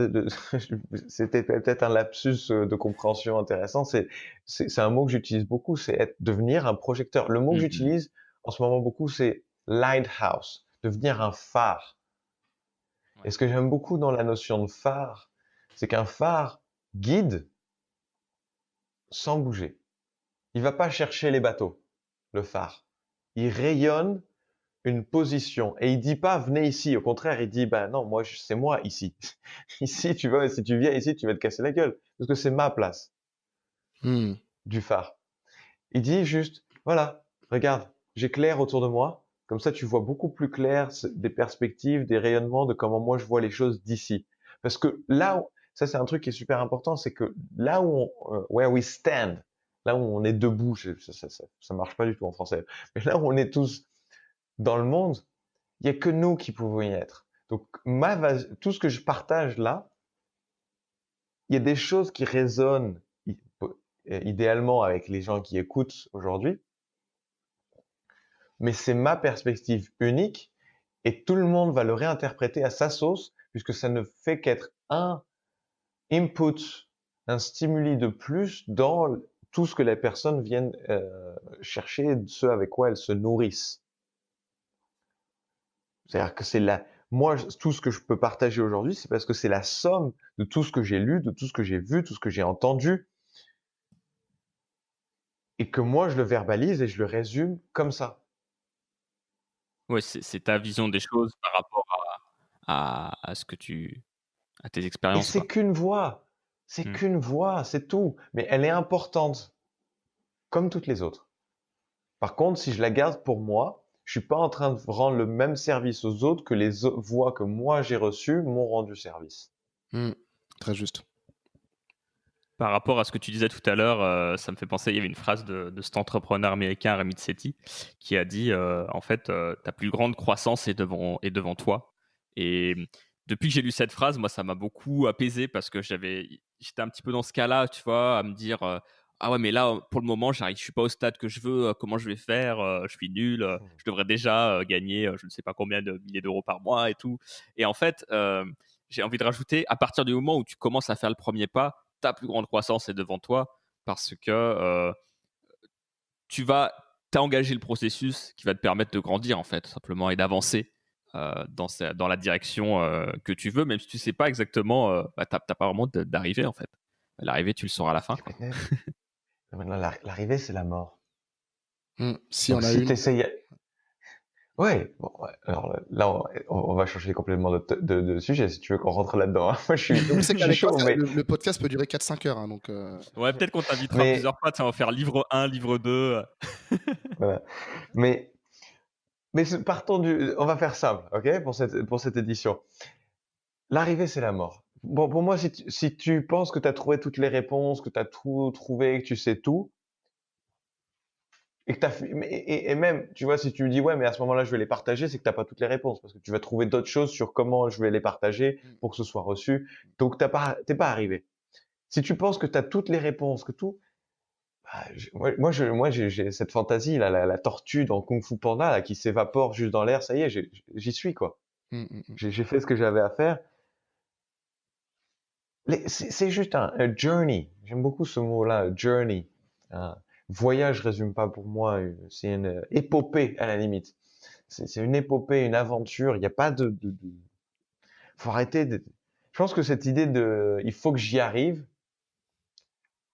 [SPEAKER 2] c'était peut-être un lapsus de compréhension intéressant. C'est un mot que j'utilise beaucoup, c'est devenir un projecteur. Le mot que
[SPEAKER 1] Mmh.
[SPEAKER 2] j'utilise en ce moment beaucoup, c'est lighthouse, devenir un phare.
[SPEAKER 1] Ouais.
[SPEAKER 2] Et ce que j'aime beaucoup dans la notion de phare, c'est qu'un phare guide sans bouger. Il va pas chercher les bateaux, le phare. Il rayonne une position et il dit pas venez ici. Au contraire, il dit ben non, moi c'est moi ici. Ici, si tu viens ici, tu vas te casser la gueule parce que c'est ma place
[SPEAKER 3] Hmm.
[SPEAKER 2] du phare. Il dit juste voilà, regarde, j'éclaire autour de moi. Comme ça, tu vois beaucoup plus clair des perspectives, des rayonnements de comment moi je vois les choses d'ici. Parce que ça c'est un truc qui est super important, c'est que là où where we stand, là où on est debout, ça marche pas du tout en français, mais là où on est tous dans le monde, il y a que nous qui pouvons y être. Donc tout ce que je partage là, il y a des choses qui résonnent idéalement avec les gens qui écoutent aujourd'hui, mais c'est ma perspective unique et tout le monde va le réinterpréter à sa sauce puisque ça ne fait qu'être un input, un stimuli de plus dans tout ce que les personnes viennent chercher, ce avec quoi elles se nourrissent. C'est-à-dire que moi, tout ce que je peux partager aujourd'hui, c'est parce que c'est la somme de tout ce que j'ai lu, de tout ce que j'ai vu, tout ce que j'ai entendu, et que moi, je le verbalise et je le résume comme ça.
[SPEAKER 1] Ouais, c'est ta vision des choses par rapport à ce que à tes
[SPEAKER 2] Et
[SPEAKER 1] expériences, quoi.
[SPEAKER 2] c'est
[SPEAKER 1] Mmh.
[SPEAKER 2] qu'une voix, c'est tout. Mais elle est importante, comme toutes les autres. Par contre, si je la garde pour moi, je suis pas en train de rendre le même service aux autres que les voix que moi j'ai reçues m'ont rendu service.
[SPEAKER 3] Hmm. Très juste.
[SPEAKER 1] Par rapport à ce que tu disais tout à l'heure, ça me fait penser, il y avait une phrase de cet entrepreneur américain, Ramit Sethi, qui a dit, en fait, «Ta plus grande croissance est devant toi» et depuis que j'ai lu cette phrase, moi, ça m'a beaucoup apaisé parce que j'étais un petit peu dans ce cas-là, tu vois? À me dire, «Ah ouais, mais là, pour le moment, je suis pas au stade que je veux, comment je vais faire? Je suis nul, je devrais déjà, gagner, je ne sais pas combien de milliers d'euros par mois et tout» et en fait, j'ai envie de rajouter, à partir du moment où tu commences à faire le premier pas, ta plus grande croissance est devant toi parce que tu as engagé le processus qui va te permettre de grandir, en fait, simplement, et d'avancer dans la direction que tu veux, même si tu sais pas exactement, bah, t'as pas vraiment d'arrivée, en fait. L'arrivée, tu le sauras à la fin, quoi.
[SPEAKER 2] Maintenant, l'arrivée, c'est la mort.
[SPEAKER 3] Si on
[SPEAKER 2] Donc,
[SPEAKER 3] a
[SPEAKER 2] si tu
[SPEAKER 3] une.
[SPEAKER 2] essayes. Ouais, bon, ouais. Alors là, on va changer complètement de sujet si tu veux qu'on rentre là-dedans, hein. Moi,
[SPEAKER 3] Donc, tu sais
[SPEAKER 2] je
[SPEAKER 3] qu'à
[SPEAKER 2] suis
[SPEAKER 3] l'école,
[SPEAKER 2] chaud, mais,
[SPEAKER 3] le podcast peut durer 4-5 heures. Hein, donc,
[SPEAKER 1] Ouais, peut-être qu'on t'invitera
[SPEAKER 2] mais,
[SPEAKER 1] plusieurs fois, tu sais, on va faire livre 1, livre 2.
[SPEAKER 2] voilà. Mais, on va faire simple, ok, pour cette édition. L'arrivée, c'est la mort. Bon, pour moi, si tu penses que tu as trouvé toutes les réponses, que tu as tout trouvé, que tu sais tout, et que et même, tu vois, si tu me dis, ouais, mais à ce moment-là, je vais les partager, c'est que t'as pas toutes les réponses, parce que tu vas trouver d'autres choses sur comment je vais les partager pour que ce soit reçu. Donc, t'es pas arrivé. Si tu penses que tu as toutes les réponses, que tout, bah, j'ai cette fantaisie, là, la tortue dans Kung Fu Panda, là, qui s'évapore juste dans l'air, ça y est, j'y suis, quoi. J'ai fait ce que j'avais à faire. C'est juste un journey. J'aime beaucoup ce mot-là, journey. Un voyage résume pas pour moi, c'est une épopée à la limite. C'est une épopée, une aventure. Il n'y a pas faut arrêter je pense que cette idée il faut que j'y arrive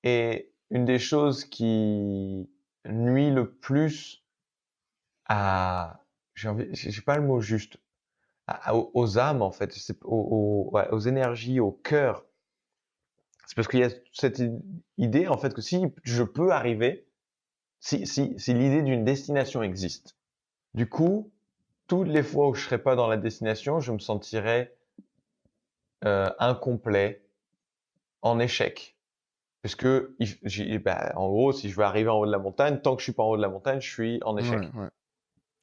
[SPEAKER 2] est une des choses qui nuit le plus à, j'ai pas le mot juste, aux âmes, en fait. Ouais, aux énergies, au cœur. C'est parce qu'il y a cette idée, en fait, que si je peux arriver, si l'idée d'une destination existe, du coup, toutes les fois où je serai pas dans la destination, je me sentirais incomplet, en échec. Parce que, bah, en gros, si je veux arriver en haut de la montagne, tant que je suis pas en haut de la montagne, je suis en
[SPEAKER 3] ouais,
[SPEAKER 2] échec.
[SPEAKER 3] ouais.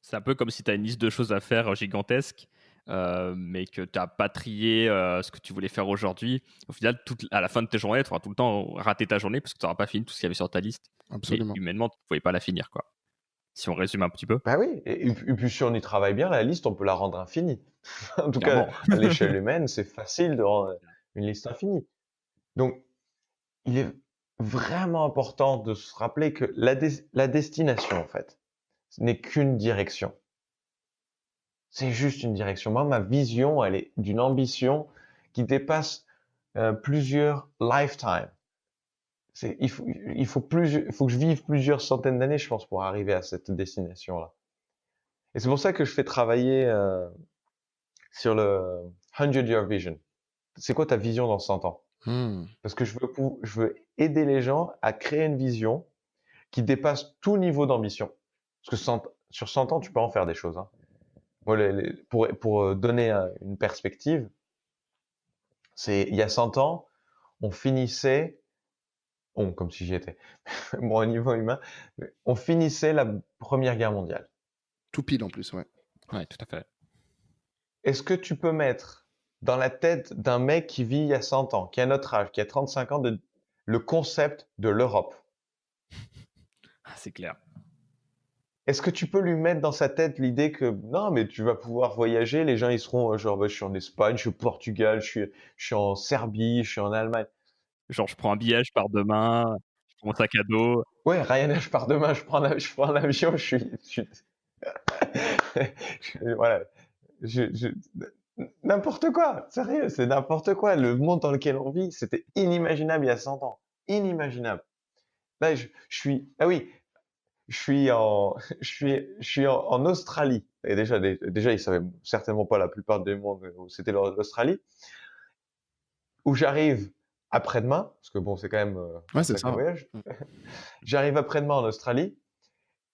[SPEAKER 1] C'est un peu comme si tu as une liste de choses à faire gigantesque, mais que tu n'as pas trié ce que tu voulais faire aujourd'hui, au final, à la fin de tes journées, tu auras tout le temps raté ta journée parce que tu n'auras pas fini tout ce qu'il y avait sur ta liste. Et
[SPEAKER 3] Absolument.
[SPEAKER 1] humainement, tu ne pouvais pas la finir, quoi. Si on résume un petit peu,
[SPEAKER 2] Bah oui, et puis si on y travaille bien, la liste, on peut la rendre infinie. En tout cas,
[SPEAKER 1] clairement.
[SPEAKER 2] à l'échelle humaine, c'est facile de rendre une liste infinie. Donc, il est vraiment important de se rappeler que la destination, en fait, ce n'est qu'une direction. C'est juste une direction. Moi, ma vision, elle est d'une ambition qui dépasse plusieurs lifetimes. Il faut que je vive plusieurs centaines d'années, je pense, pour arriver à cette destination-là. Et c'est pour ça que je fais travailler sur le 100-year vision. C'est quoi ta vision dans 100 ans?
[SPEAKER 3] Hmm.
[SPEAKER 2] Parce que je veux aider les gens à créer une vision qui dépasse tout niveau d'ambition. Parce que sur 100 ans, tu peux en faire des choses. Hein. Moi, pour donner une perspective, il y a 100 ans, on finissait, comme si j'y étais, bon, au niveau humain, on finissait la Première Guerre mondiale.
[SPEAKER 3] Tout pile en plus, ouais.
[SPEAKER 1] Ouais, tout à fait.
[SPEAKER 2] Est-ce que tu peux mettre dans la tête d'un mec qui vit il y a 100 ans, qui a notre âge, qui a 35 ans, le concept de l'Europe?
[SPEAKER 1] Ah, c'est clair.
[SPEAKER 2] Est-ce que tu peux lui mettre dans sa tête l'idée que non, mais tu vas pouvoir voyager, les gens ils seront genre bah, je suis en Espagne, je suis au Portugal, je suis en Serbie, je suis en Allemagne.
[SPEAKER 1] Genre, je prends un billet, je pars demain, je prends mon sac à dos.
[SPEAKER 2] Ouais, Ryanair, je pars demain, je prends un avion, voilà, je n'importe quoi, sérieux, c'est n'importe quoi. Le monde dans lequel on vit, c'était inimaginable il y a 100 ans, inimaginable. Là, je suis, ah oui, je suis en Australie. Et déjà, ils savaient certainement pas la plupart des mondes où c'était l'Australie. Où j'arrive après-demain, parce que bon, c'est quand même
[SPEAKER 3] Ouais,
[SPEAKER 2] un
[SPEAKER 3] c'est
[SPEAKER 2] sacré
[SPEAKER 3] ça.
[SPEAKER 2] voyage.
[SPEAKER 3] Mm.
[SPEAKER 2] J'arrive après-demain en Australie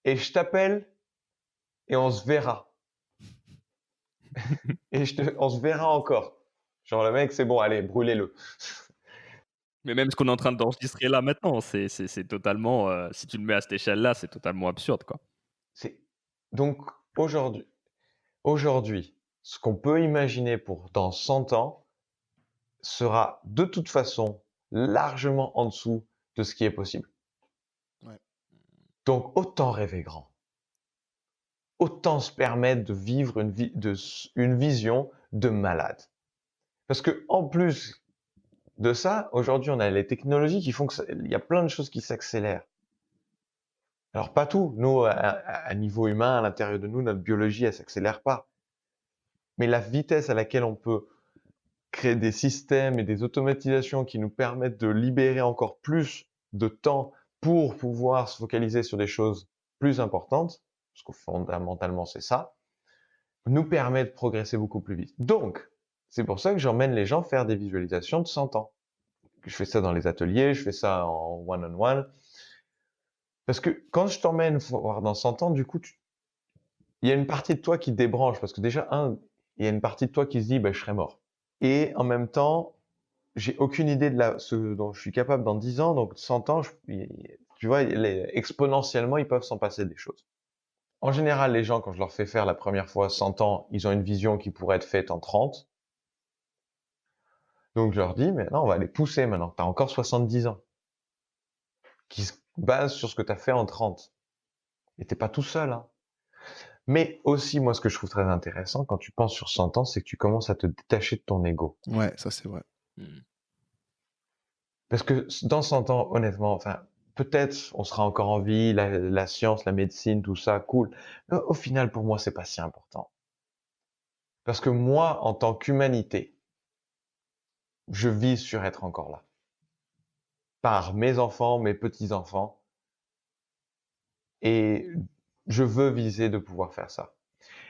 [SPEAKER 2] et je t'appelle et on se verra. Et on se verra encore. Genre le mec, c'est bon, allez, brûlez-le.
[SPEAKER 1] Mais même ce qu'on est en train d'enregistrer là maintenant, c'est totalement, si tu le mets à cette échelle-là, c'est totalement absurde, quoi.
[SPEAKER 2] C'est donc aujourd'hui, aujourd'hui, ce qu'on peut imaginer pour dans 100 ans sera de toute façon largement en dessous de ce qui est possible.
[SPEAKER 3] Ouais.
[SPEAKER 2] Donc autant rêver grand. Autant se permettre de vivre une vision de malade. Parce que en plus de ça, aujourd'hui, on a les technologies qui font il y a plein de choses qui s'accélèrent. Alors pas tout. Nous, à niveau humain, à l'intérieur de nous, notre biologie, elle s'accélère pas. Mais la vitesse à laquelle on peut créer des systèmes et des automatisations qui nous permettent de libérer encore plus de temps pour pouvoir se focaliser sur des choses plus importantes, parce que fondamentalement c'est ça, nous permet de progresser beaucoup plus vite. Donc, c'est pour ça que j'emmène les gens faire des visualisations de 100 ans. Je fais ça dans les ateliers, je fais ça en one-on-one. Parce que quand je t'emmène voir dans 100 ans, du coup, il y a une partie de toi qui débranche. Parce que déjà, il y a une partie de toi qui se dit, bah, je serai mort. Et en même temps, j'ai aucune idée de ce dont je suis capable dans 10 ans. Donc 100 ans, tu vois, exponentiellement, ils peuvent s'en passer des choses. En général, les gens, quand je leur fais faire la première fois 100 ans, ils ont une vision qui pourrait être faite en 30. Donc je leur dis, mais non, on va les pousser maintenant. Tu as encore 70 ans qui se basent sur ce que tu as fait en 30. Et t'es pas tout seul. Hein. Mais aussi, moi, ce que je trouve très intéressant quand tu penses sur 100 ans, c'est que tu commences à te détacher de ton ego.
[SPEAKER 3] Ouais, ça c'est vrai.
[SPEAKER 2] Parce que dans 100 ans, honnêtement, enfin, peut-être on sera encore en vie, la science, la médecine, tout ça, cool. Mais au final, pour moi, c'est pas si important. Parce que moi, en tant qu'humanité, je vise sur être encore là. Par mes enfants, mes petits-enfants. Et je veux viser de pouvoir faire ça.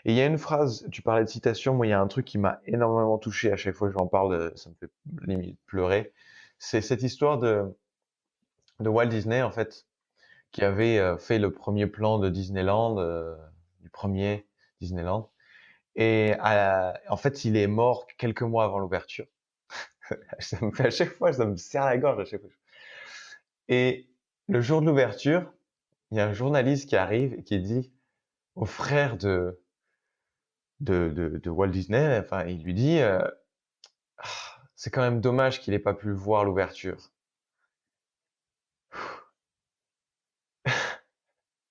[SPEAKER 2] Et il y a une phrase, tu parlais de citation, moi il y a un truc qui m'a énormément touché à chaque fois que j'en parle, ça me fait limite pleurer. C'est cette histoire de Walt Disney, en fait, qui avait fait le premier plan de Disneyland, du premier Disneyland. Et en fait, il est mort quelques mois avant l'ouverture. Ça me fait à chaque fois, ça me serre la gorge à chaque fois. Et le jour de l'ouverture, il y a un journaliste qui arrive et qui dit au frère de Walt Disney, enfin, il lui dit Ah, c'est quand même dommage qu'il ait pas pu voir l'ouverture.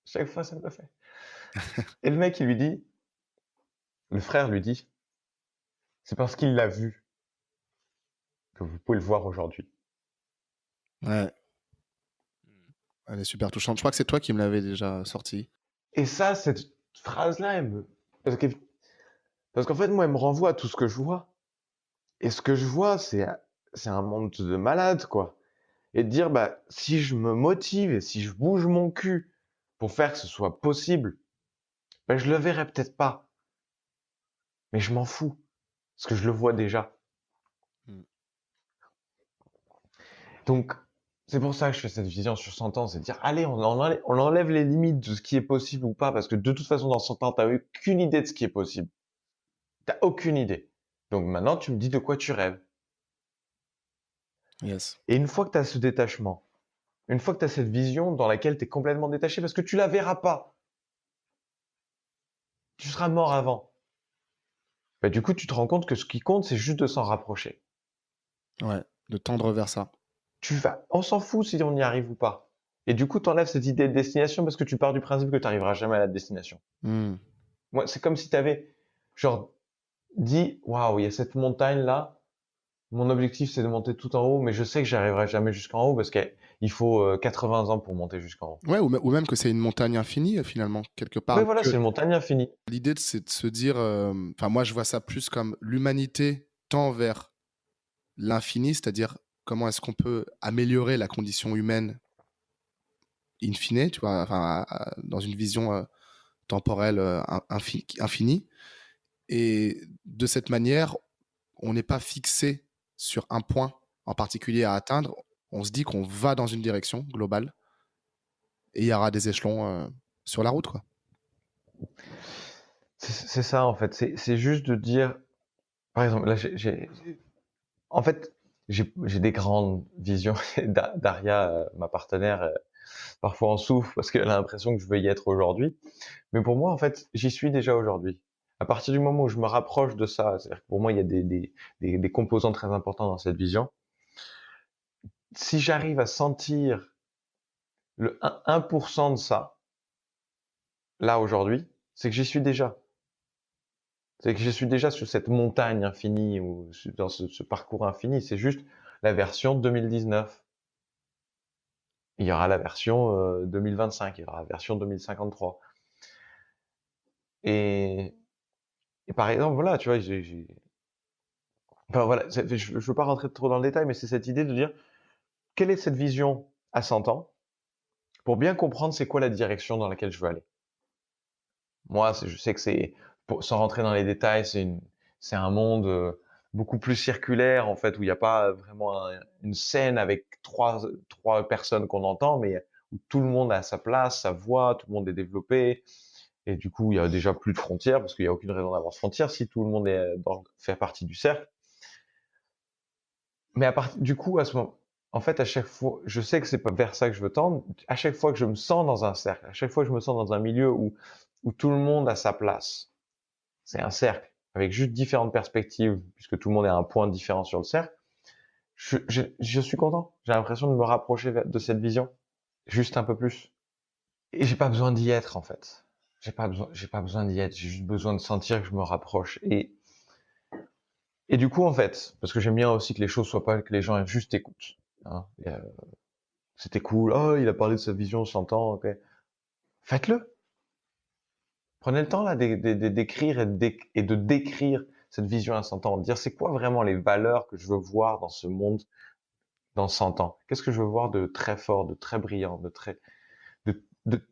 [SPEAKER 2] Chaque fois, ça me le fait. Et le mec, il lui dit, le frère lui dit, c'est parce qu'il l'a vu que vous pouvez le voir aujourd'hui.
[SPEAKER 3] Ouais, elle est super touchante. Je crois que c'est toi qui me l'avais déjà sorti.
[SPEAKER 2] Et ça, cette phrase-là, parce que, parce qu'en fait, moi, elle me renvoie à tout ce que je vois. Et ce que je vois, c'est un monde de malades, quoi. Et de dire, bah, si je me motive et si je bouge mon cul pour faire que ce soit possible, bah, je le verrai peut-être pas. Mais je m'en fous. Parce que je le vois déjà.
[SPEAKER 3] Mm.
[SPEAKER 2] Donc, c'est pour ça que je fais cette vision sur 100 ans, c'est de dire, allez, on enlève les limites de ce qui est possible ou pas, parce que de toute façon, dans 100 ans, t'as aucune idée de ce qui est possible. T'as aucune idée. Donc maintenant, tu me dis de quoi tu rêves.
[SPEAKER 3] Yes.
[SPEAKER 2] Et une fois que tu as ce détachement, une fois que tu as cette vision dans laquelle tu es complètement détaché, parce que tu la verras pas, tu seras mort avant. Bah, du coup, tu te rends compte que ce qui compte, c'est juste de s'en rapprocher.
[SPEAKER 3] Ouais, de tendre vers ça.
[SPEAKER 2] On s'en fout si on y arrive ou pas. Et du coup, tu enlèves cette idée de destination parce que tu pars du principe que tu n'arriveras jamais à la destination.
[SPEAKER 3] Mm.
[SPEAKER 2] Moi, c'est comme si tu avais, genre, dit, waouh, il y a cette montagne là. Mon objectif, c'est de monter tout en haut, mais je sais que j'arriverai jamais jusqu'en haut parce qu'il faut 80 ans pour monter jusqu'en haut.
[SPEAKER 3] Ouais, ou même que c'est une montagne infinie, finalement, quelque part.
[SPEAKER 2] Oui, voilà, c'est une montagne infinie.
[SPEAKER 3] L'idée, c'est de se dire, enfin, moi, je vois ça plus comme l'humanité tend vers l'infini, c'est-à-dire comment est-ce qu'on peut améliorer la condition humaine in fine, tu vois, enfin, dans une vision temporelle infinie. Et de cette manière, on n'est pas fixé sur un point en particulier à atteindre. On se dit qu'on va dans une direction globale et il y aura des échelons sur la route, quoi.
[SPEAKER 2] C'est ça, en fait. C'est juste de dire, par exemple, là, en fait, j'ai des grandes visions. Daria, ma partenaire, parfois en souffre parce qu'elle a l'impression que je veux y être aujourd'hui. Mais pour moi, en fait, j'y suis déjà aujourd'hui. À partir du moment où je me rapproche de ça, c'est-à-dire que pour moi, il y a des composants très importants dans cette vision. Si j'arrive à sentir le 1% de ça, là, aujourd'hui, c'est que j'y suis déjà. C'est que je suis déjà sur cette montagne infinie ou dans ce parcours infini. C'est juste la version 2019. Il y aura la version 2025, il y aura la version 2053. Et, et par exemple, voilà, tu vois, enfin, voilà, je veux pas rentrer trop dans le détail, mais c'est cette idée de dire quelle est cette vision à 100 ans pour bien comprendre c'est quoi la direction dans laquelle je veux aller. Moi, je sais que sans rentrer dans les détails, c'est un monde beaucoup plus circulaire, en fait, où il n'y a pas vraiment une scène avec trois personnes qu'on entend, mais où tout le monde a sa place, sa voix, tout le monde est développé. Et du coup, il y a déjà plus de frontières, parce qu'il n'y a aucune raison d'avoir de frontières si tout le monde fait partie du cercle. Mais du coup, à ce moment, en fait, à chaque fois, je sais que c'est pas vers ça que je veux tendre. À chaque fois que je me sens dans un cercle, à chaque fois que je me sens dans un milieu où tout le monde a sa place, c'est un cercle avec juste différentes perspectives, puisque tout le monde est à un point différent sur le cercle. Je suis content. J'ai l'impression de me rapprocher de cette vision, juste un peu plus. Et j'ai pas besoin d'y être, en fait. J'ai pas besoin d'y être. J'ai juste besoin de sentir que je me rapproche. Et du coup, en fait, parce que j'aime bien aussi que les choses soient pas que les gens juste écoutent. Hein. C'était cool. Oh, il a parlé de sa vision 100 ans. Ok. Faites-le. Prenez le temps là d'écrire et de décrire cette vision à 100 ans. De dire c'est quoi vraiment les valeurs que je veux voir dans ce monde dans 100 ans. Qu'est-ce que je veux voir de très fort, de très brillant, de, de,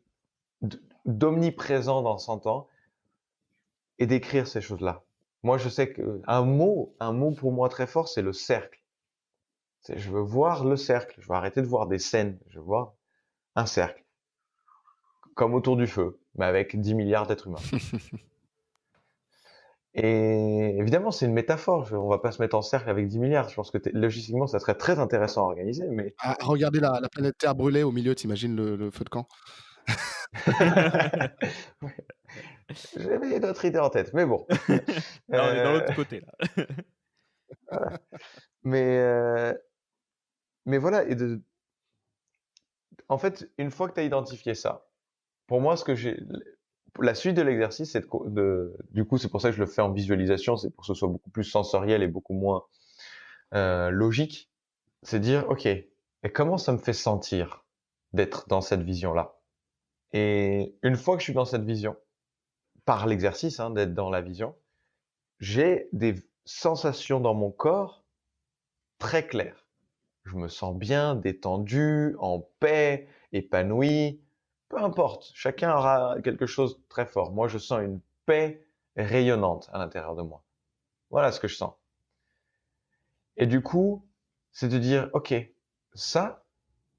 [SPEAKER 2] d'omniprésent dans 100 ans et d'écrire ces choses-là. Moi, je sais qu'un mot pour moi très fort, c'est le cercle. Je veux voir le cercle. Je veux arrêter de voir des scènes. Je veux voir un cercle. Comme autour du feu, mais avec 10 milliards d'êtres humains. Et évidemment, c'est une métaphore. On va pas se mettre en cercle avec 10 milliards. Je pense que logistiquement, ça serait très intéressant à organiser, mais...
[SPEAKER 3] Ah, regardez la planète Terre brûler au milieu, t'imagines le feu de camp.
[SPEAKER 2] Ouais. J'avais une autre idée en tête, mais bon.
[SPEAKER 1] Là, on est dans
[SPEAKER 2] Heu,
[SPEAKER 1] l'autre côté, là.
[SPEAKER 2] voilà. Mais, mais voilà et en fait, une fois que tu as identifié ça, pour moi, ce que j'ai la suite de l'exercice, c'est du coup, c'est pour ça que je le fais en visualisation, c'est pour que ce soit beaucoup plus sensoriel et beaucoup moins, logique. C'est dire: «OK, et comment ça me fait sentir d'être dans cette vision-là?» Et une fois que je suis dans cette vision, par l'exercice, hein, d'être dans la vision, j'ai des sensations dans mon corps très claires. Je me sens bien, détendu, en paix, épanoui, peu importe, chacun aura quelque chose de très fort. Moi, je sens une paix rayonnante à l'intérieur de moi. Voilà ce que je sens. Et du coup, c'est de dire, OK, ça,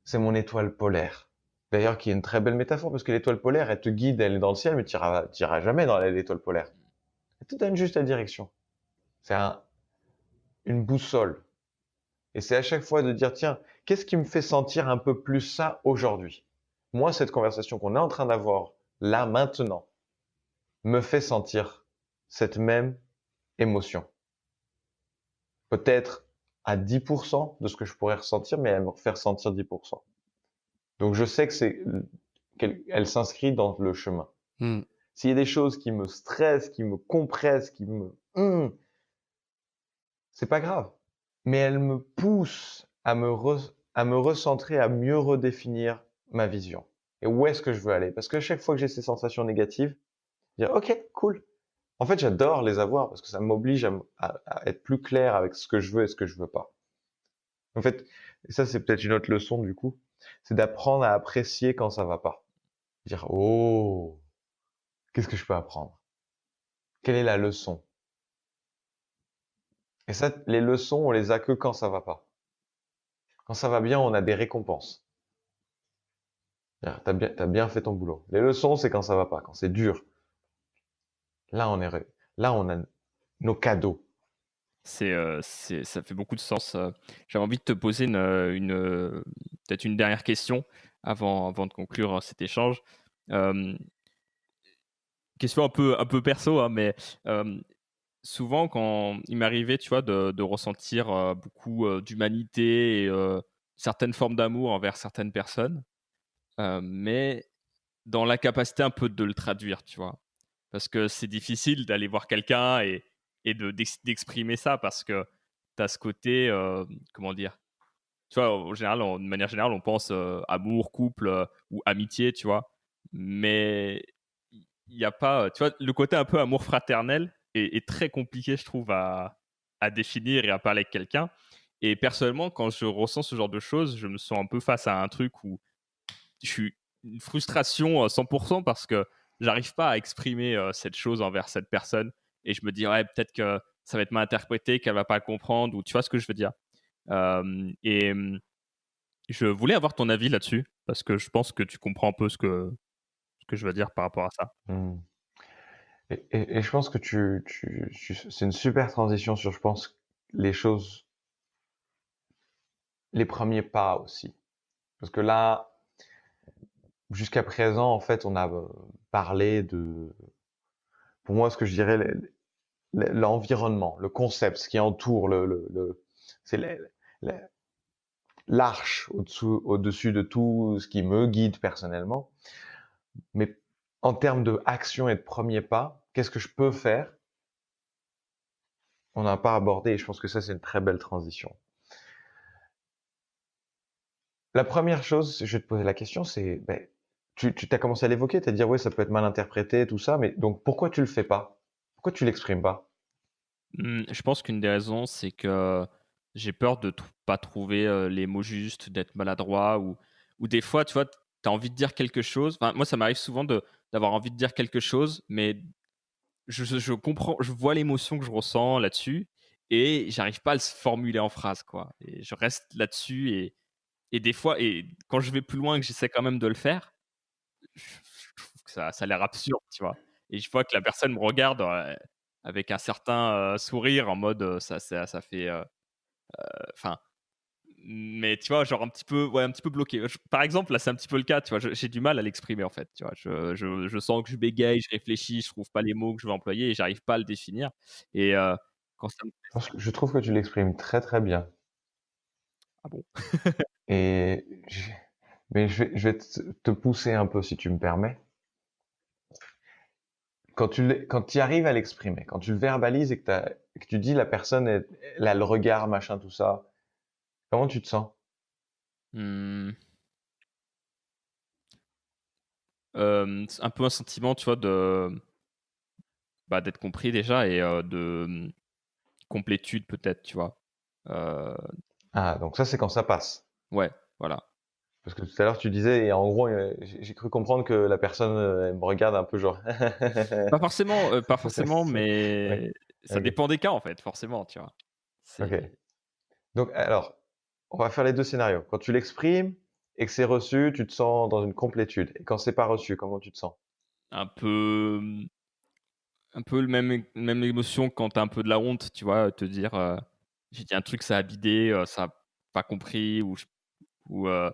[SPEAKER 2] c'est mon étoile polaire. D'ailleurs, qui est une très belle métaphore parce que l'étoile polaire, elle te guide, elle est dans le ciel, mais tu n'iras jamais dans l'étoile polaire. Elle te donne juste la direction. C'est une boussole. Et c'est à chaque fois de dire, tiens, qu'est-ce qui me fait sentir un peu plus ça aujourd'hui? Moi, cette conversation qu'on est en train d'avoir là, maintenant, me fait sentir cette même émotion. Peut-être à 10% de ce que je pourrais ressentir, mais elle me faire sentir 10%. Donc, je sais que qu'elle s'inscrit dans le chemin.
[SPEAKER 3] Mmh.
[SPEAKER 2] S'il y a des choses qui me stressent, qui me compressent, c'est pas grave. Mais elle me pousse à me recentrer, à mieux redéfinir ma vision. Et où est-ce que je veux aller? Parce que chaque fois que j'ai ces sensations négatives, dire OK, cool. En fait, j'adore les avoir parce que ça m'oblige à être plus clair avec ce que je veux et ce que je veux pas. En fait, et ça c'est peut-être une autre leçon du coup, c'est d'apprendre à apprécier quand ça va pas. Dire oh, qu'est-ce que je peux apprendre? Quelle est la leçon? Et ça, les leçons, on les a que quand ça va pas. Quand ça va bien, on a des récompenses. T'as bien fait ton boulot. Les leçons, c'est quand ça va pas, quand c'est dur. Là, là, on a nos cadeaux.
[SPEAKER 1] Ça fait beaucoup de sens. J'avais envie de te poser peut-être une dernière question avant de conclure cet échange. Euh, Question un peu perso, hein, mais souvent, quand il m'arrivait, tu vois, de ressentir beaucoup d'humanité et certaines formes d'amour envers certaines personnes, mais dans l'incapacité un peu de le traduire, tu vois. Parce que c'est difficile d'aller voir quelqu'un d'exprimer ça parce que tu as ce côté, comment dire, tu vois, de manière générale, on pense amour, couple ou amitié, tu vois. Mais il n'y a pas, tu vois, le côté un peu amour fraternel est très compliqué, je trouve, à définir et à parler avec quelqu'un. Et personnellement, quand je ressens ce genre de choses, je me sens un peu face à un truc où je suis une frustration à 100% parce que j'arrive pas à exprimer cette chose envers cette personne. Et je me dis, ouais, peut-être que ça va être mal interprété, qu'elle va pas le comprendre, ou tu vois ce que je veux dire. Et je voulais avoir ton avis là-dessus, parce que je pense que tu comprends un peu ce que je veux dire par rapport à ça.
[SPEAKER 2] Hmm. Et je pense que c'est une super transition sur, je pense, les choses, les premiers pas aussi. Parce que là, jusqu'à présent, en fait, on a parlé pour moi, ce que je dirais, l'environnement, le concept, ce qui entoure c'est la- l'arche au-dessus de tout ce qui me guide personnellement. Mais en termes de action et de premiers pas, qu'est-ce que je peux faire? On n'a pas abordé et je pense que ça, c'est une très belle transition. La première chose, je vais te poser la question, c'est, ben, tu t'as commencé à l'évoquer, tu as dit, ouais, ça peut être mal interprété, tout ça, mais donc pourquoi tu le fais pas? Pourquoi tu l'exprimes pas?
[SPEAKER 1] Je pense qu'une des raisons, c'est que j'ai peur de pas trouver les mots justes, d'être maladroit ou des fois, tu vois, tu as envie de dire quelque chose. Enfin, moi, ça m'arrive souvent d'avoir envie de dire quelque chose, mais je comprends, je vois l'émotion que je ressens là-dessus et j'arrive pas à le formuler en phrase, quoi. Et je reste là-dessus et des fois, et quand je vais plus loin, que j'essaie quand même de le faire, je trouve que ça a l'air absurde, tu vois. Et je vois que la personne me regarde avec un certain sourire en mode ça fait. Enfin, mais tu vois, genre un petit peu bloqué. Par exemple, là, c'est un petit peu le cas, tu vois, j'ai du mal à l'exprimer, en fait, tu vois. Je sens que je bégaye, je réfléchis, je trouve pas les mots que je veux employer et j'arrive pas à le définir et quand ça me
[SPEAKER 2] Je trouve que tu l'exprimes très très bien.
[SPEAKER 1] ah bon?
[SPEAKER 2] Et j'ai- mais je vais te pousser un peu si tu me permets. Quand tu arrives à l'exprimer, quand tu le verbalises et que tu dis la personne, elle a le regard, machin, tout ça, comment tu te sens?
[SPEAKER 1] Mmh, c'est un peu un sentiment, tu vois, d'être compris déjà et complétude peut-être, tu vois? Heu,
[SPEAKER 2] Ah, donc ça, c'est quand ça passe.
[SPEAKER 1] ouais, voilà.
[SPEAKER 2] Parce que tout à l'heure, tu disais, et en gros, j'ai cru comprendre que la personne, elle me regarde un peu genre.
[SPEAKER 1] Pas
[SPEAKER 2] C'est ça,
[SPEAKER 1] forcément,
[SPEAKER 2] oui,
[SPEAKER 1] mais ça
[SPEAKER 2] ok,
[SPEAKER 1] dépend des cas, en fait, forcément, tu vois?
[SPEAKER 2] ok.
[SPEAKER 1] C'est
[SPEAKER 2] Donc, alors, on va faire les deux scénarios. Quand tu l'exprimes et que c'est reçu, tu te sens dans une complétude. Et quand c'est pas reçu, comment tu te sens?
[SPEAKER 1] un peu, un peu le même émotion quand tu as un peu de la honte, tu vois? Te dire, «J'ai dit un truc, ça a bidé, ça a pas compris» ou, heu,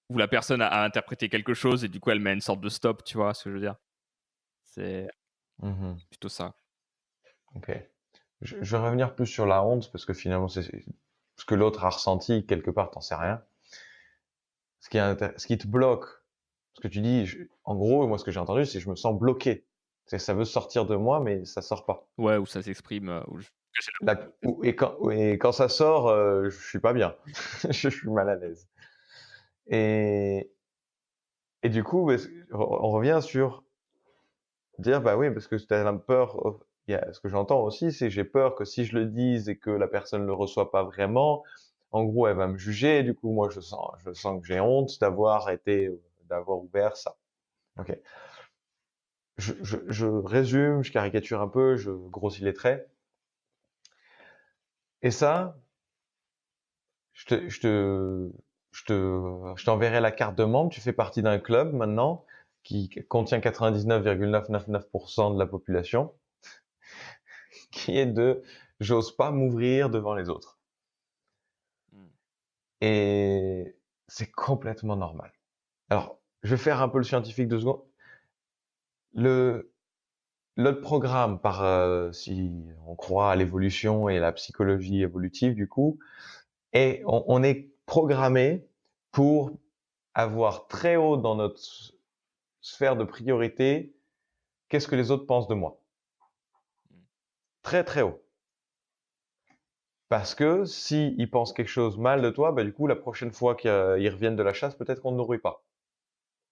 [SPEAKER 1] ou la personne a interprété quelque chose et du coup, elle met une sorte de stop, tu vois ce que je veux dire? C'est
[SPEAKER 2] Mhm.
[SPEAKER 1] plutôt ça.
[SPEAKER 2] Ok. Je vais revenir plus sur la honte parce que finalement, c'est ce que l'autre a ressenti quelque part, t'en sais rien. Ce qui te bloque, ce que tu dis, en gros, moi, ce que j'ai entendu, c'est je me sens bloqué. C'est ça veut sortir de moi, mais ça sort pas.
[SPEAKER 1] Ouais, où ça s'exprime, où je
[SPEAKER 2] Et quand ça sort, je suis pas bien. Je suis mal à l'aise. Et, et du coup, bah, on revient sur dire, bah oui, parce que tu as la peur. Ce que j'entends aussi, c'est que j'ai peur que si je le dise et que la personne le reçoit pas vraiment, en gros, elle va me juger. Et du coup, moi, je sens que j'ai honte d'avoir ouvert ça. Ok. Je résume, je caricature un peu, je grossis les traits. Et ça, je te, je te, je t'enverrai la carte de membre. Tu fais partie d'un club maintenant qui contient 99,999% de la population, qui est de j'ose pas m'ouvrir devant les autres.
[SPEAKER 1] mmh.
[SPEAKER 2] Et c'est complètement normal. Alors, je vais faire un peu le scientifique 2 secondes. Le, Notre programme, si on croit à l'évolution et la psychologie évolutive, du coup, on est programmé pour avoir très haut dans notre sphère de priorité, qu'est-ce que les autres pensent de moi?
[SPEAKER 1] Mmh.
[SPEAKER 2] Très, très haut. Parce que si ils pensent quelque chose mal de toi, bah, du coup, la prochaine fois qu'ils reviennent de la chasse, peut-être qu'on ne nourrit pas.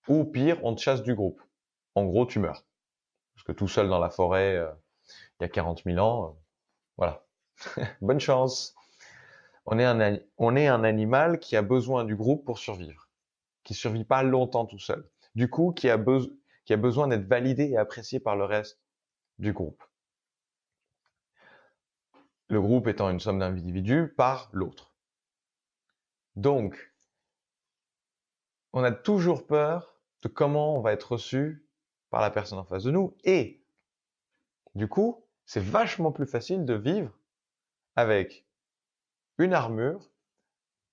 [SPEAKER 2] Ou pire, on te chasse du groupe. En gros, tu meurs. Parce que tout seul dans la forêt, il y a 40 000 ans, voilà. Bonne chance. On est un animal qui a besoin du groupe pour survivre, qui survit pas longtemps tout seul. Du coup, qui a besoin d'être validé et apprécié par le reste du groupe. Le groupe étant une somme d'individus par l'autre. Donc, on a toujours peur de comment on va être reçu par la personne en face de nous. Et du coup, c'est vachement plus facile de vivre avec une armure,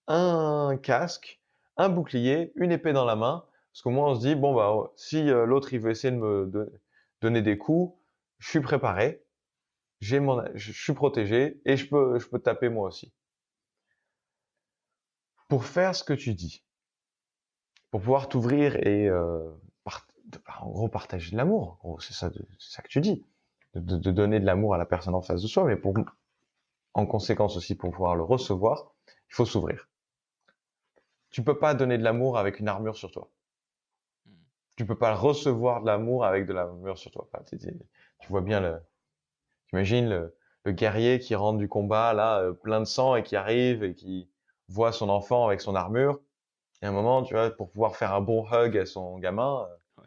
[SPEAKER 2] un casque, un bouclier, une épée dans la main. Parce qu'au moins, on se dit, bon, bah, si l'autre, il veut essayer de donner des coups, je suis préparé, je suis protégé et je peux taper moi aussi. Pour faire ce que tu dis, pour pouvoir t'ouvrir et en gros partager de l'amour. En gros, c'est ça que tu dis, de donner de l'amour à la personne en face de soi, mais en conséquence aussi pour pouvoir le recevoir, il faut s'ouvrir. Tu peux pas donner de l'amour avec une armure sur toi.
[SPEAKER 1] Mmh.
[SPEAKER 2] Tu peux pas recevoir de l'amour avec de l'armure sur toi. Enfin, tu vois bien t'imagines le guerrier qui rentre du combat là, plein de sang et qui arrive et qui voit son enfant avec son armure. Et à un moment, tu vois, pour pouvoir faire un bon hug à son gamin,
[SPEAKER 1] Ouais.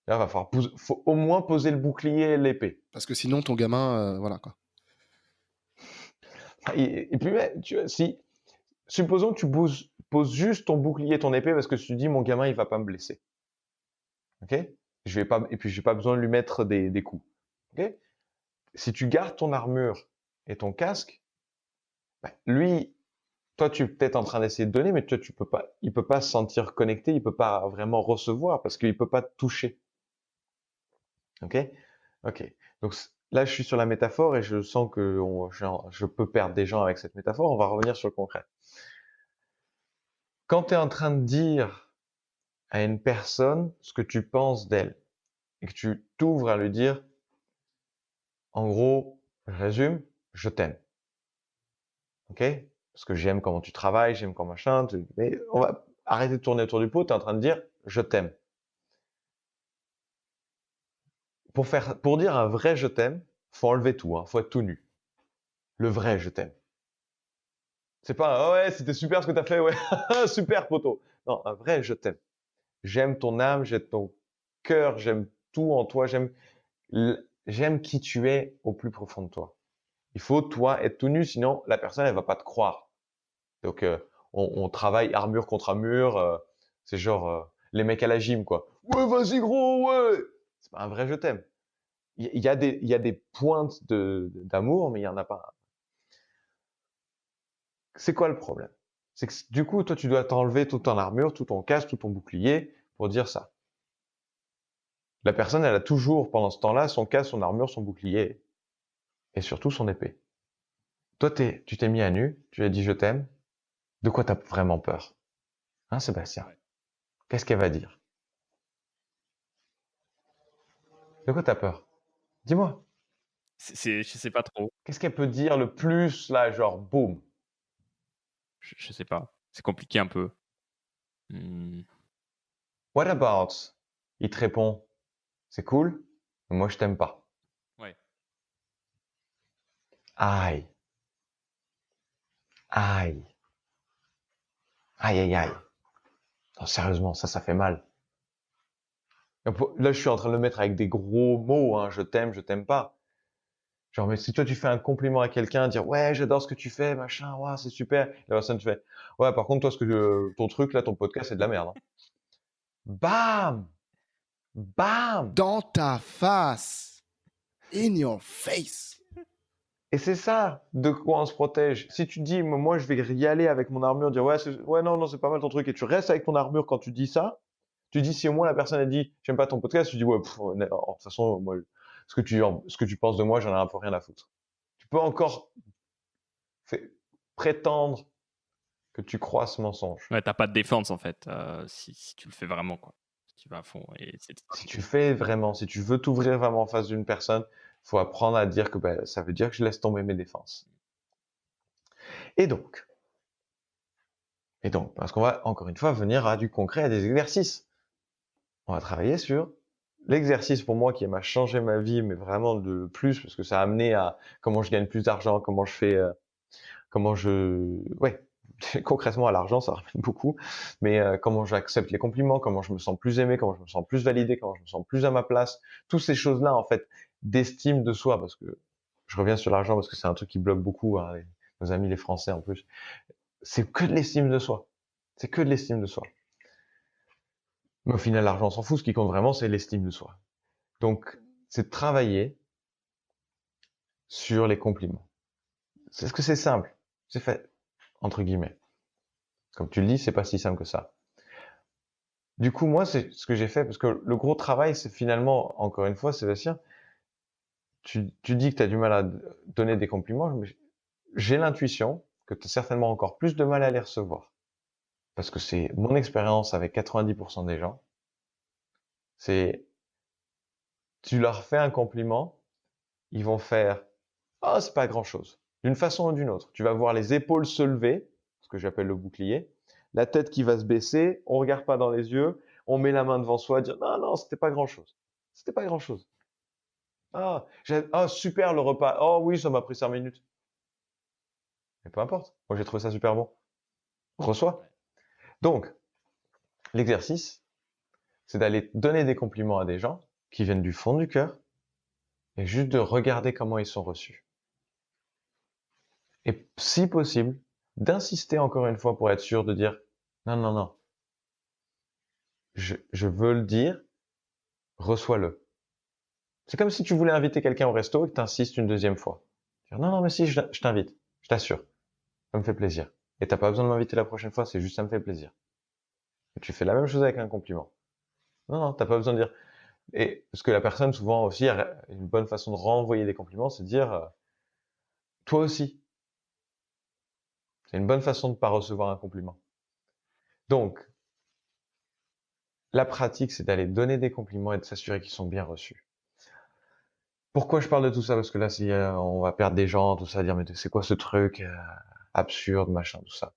[SPEAKER 2] là, faut au moins poser le bouclier et l'épée.
[SPEAKER 3] Parce que sinon, ton gamin, voilà quoi.
[SPEAKER 2] Et puis, ouais, tu vois, supposons que tu poses juste ton bouclier et ton épée parce que tu te dis, mon gamin, il va pas me blesser. Ok? Et puis, j'ai pas besoin de lui mettre des coups. Ok? Si tu gardes ton armure et ton casque, bah, lui, toi, tu es peut-être en train d'essayer de donner, mais toi, il peut pas se sentir connecté, il peut pas vraiment recevoir parce qu'il peut pas te toucher. Ok? Ok. Donc là, je suis sur la métaphore et je sens que je peux perdre des gens avec cette métaphore. On va revenir sur le concret. Quand tu es en train de dire à une personne ce que tu penses d'elle et que tu t'ouvres à lui dire, en gros, je résume, je t'aime. Ok? Parce que j'aime comment tu travailles, j'aime comment machin. Mais on va arrêter de tourner autour du pot. Tu es en train de dire, je t'aime. Pour dire un vrai je t'aime, faut enlever tout, hein, faut être tout nu. Le vrai je t'aime. C'est pas, oh ouais, c'était super ce que t'as fait, ouais, super poteau. Non, un vrai je t'aime. J'aime ton âme, j'aime ton cœur, j'aime tout en toi, j'aime qui tu es au plus profond de toi. Il faut, toi, être tout nu, sinon la personne, elle va pas te croire. Donc, on travaille armure contre armure, c'est genre les mecs à la gym, quoi. Ouais, vas-y gros, ouais. C'est pas un vrai je t'aime. Il y a des pointes d'amour, mais il y en a pas. C'est quoi le problème? C'est que du coup, toi, tu dois t'enlever toute ton armure, tout ton casque, tout ton bouclier pour dire ça. La personne, elle a toujours, pendant ce temps-là, son casque, son armure, son bouclier et surtout son épée. Toi, tu t'es mis à nu, tu lui as dit je t'aime. De quoi t'as vraiment peur? Hein, Sébastien?
[SPEAKER 1] Ouais.
[SPEAKER 2] Qu'est-ce qu'elle va dire? De quoi t'as peur? Dis-moi.
[SPEAKER 1] Je sais pas trop.
[SPEAKER 2] Qu'est-ce qu'elle peut dire le plus, là, genre, boum?
[SPEAKER 1] Je sais pas. C'est compliqué un peu. Mmh.
[SPEAKER 2] What about? Il te répond, c'est cool, mais moi, je t'aime pas.
[SPEAKER 1] Ouais.
[SPEAKER 2] Aïe. Aïe. Aïe, aïe, aïe. Non, sérieusement, ça fait mal. Là, je suis en train de le mettre avec des gros mots, hein, je t'aime pas. Genre, mais si toi, tu fais un compliment à quelqu'un, dire, ouais, j'adore ce que tu fais, machin, ouais, c'est super. La personne, tu fais, ouais, par contre, toi, ton truc, là, ton podcast, c'est de la merde, hein. Bam! Bam!
[SPEAKER 3] Dans ta face. In your face.
[SPEAKER 2] Et c'est ça de quoi on se protège. Si tu dis, moi, je vais y aller avec mon armure, dire, ouais, ouais, non, non, c'est pas mal ton truc, et tu restes avec ton armure quand tu dis ça, tu dis, si au moins la personne a dit, j'aime pas ton podcast, tu dis, ouais, de toute façon, moi, ce que tu penses de moi, j'en ai un peu rien à foutre. Tu peux encore prétendre que tu crois ce mensonge.
[SPEAKER 1] Ouais, t'as pas de défense en fait, si tu le fais vraiment, quoi. Si tu vas à fond et c'est
[SPEAKER 2] Si tu fais vraiment, si tu veux t'ouvrir vraiment en face d'une personne, faut apprendre à dire que ben, ça veut dire que je laisse tomber mes défenses. Et donc, parce qu'on va encore une fois venir à du concret, à des exercices. On va travailler sur l'exercice pour moi qui m'a changé ma vie, mais vraiment de plus, parce que ça a amené à comment je gagne plus d'argent, comment je fais, ouais, concrètement à l'argent, ça ramène beaucoup, mais comment j'accepte les compliments, comment je me sens plus aimé, comment je me sens plus validé, comment je me sens plus à ma place, toutes ces choses-là en fait d'estime de soi, parce que je reviens sur l'argent parce que c'est un truc qui bloque beaucoup, hein, nos amis les Français en plus. C'est que de l'estime de soi. C'est que de l'estime de soi. Mais au final, l'argent on s'en fout. Ce qui compte vraiment, c'est l'estime de soi. Donc, c'est de travailler sur les compliments. Est-ce que c'est simple? C'est fait, entre guillemets. Comme tu le dis, c'est pas si simple que ça. Du coup, moi, c'est ce que j'ai fait, parce que le gros travail, c'est finalement, encore une fois, Sébastien, tu dis que tu as du mal à donner des compliments, mais j'ai l'intuition que tu as certainement encore plus de mal à les recevoir. Parce que c'est mon expérience avec 90% des gens, c'est, tu leur fais un compliment, ils vont faire, ah, c'est pas grand chose. D'une façon ou d'une autre. Tu vas voir les épaules se lever, ce que j'appelle le bouclier, la tête qui va se baisser, on regarde pas dans les yeux, on met la main devant soi, dire, non, non, c'était pas grand chose. C'était pas grand chose. Ah, super le repas. Oh oui, ça m'a pris 5 minutes. Mais peu importe. Moi, j'ai trouvé ça super bon. Reçois. Donc, l'exercice, c'est d'aller donner des compliments à des gens qui viennent du fond du cœur et juste de regarder comment ils sont reçus. Et si possible, d'insister encore une fois pour être sûr de dire non, non, non. Je veux le dire, reçois-le. C'est comme si tu voulais inviter quelqu'un au resto et que tu insistes une deuxième fois. Dire non, non, mais si, je t'invite. Je t'assure. Ça me fait plaisir. Et t'as pas besoin de m'inviter la prochaine fois, c'est juste ça me fait plaisir. Et tu fais la même chose avec un compliment. Non, t'as pas besoin de dire. Et parce que la personne, souvent aussi, une bonne façon de renvoyer des compliments, c'est de dire toi aussi. C'est une bonne façon de pas recevoir un compliment. Donc, la pratique, c'est d'aller donner des compliments et de s'assurer qu'ils sont bien reçus. Pourquoi je parle de tout ça? Parce que là, si on va perdre des gens, tout ça, dire mais c'est quoi ce truc absurde, machin, tout ça.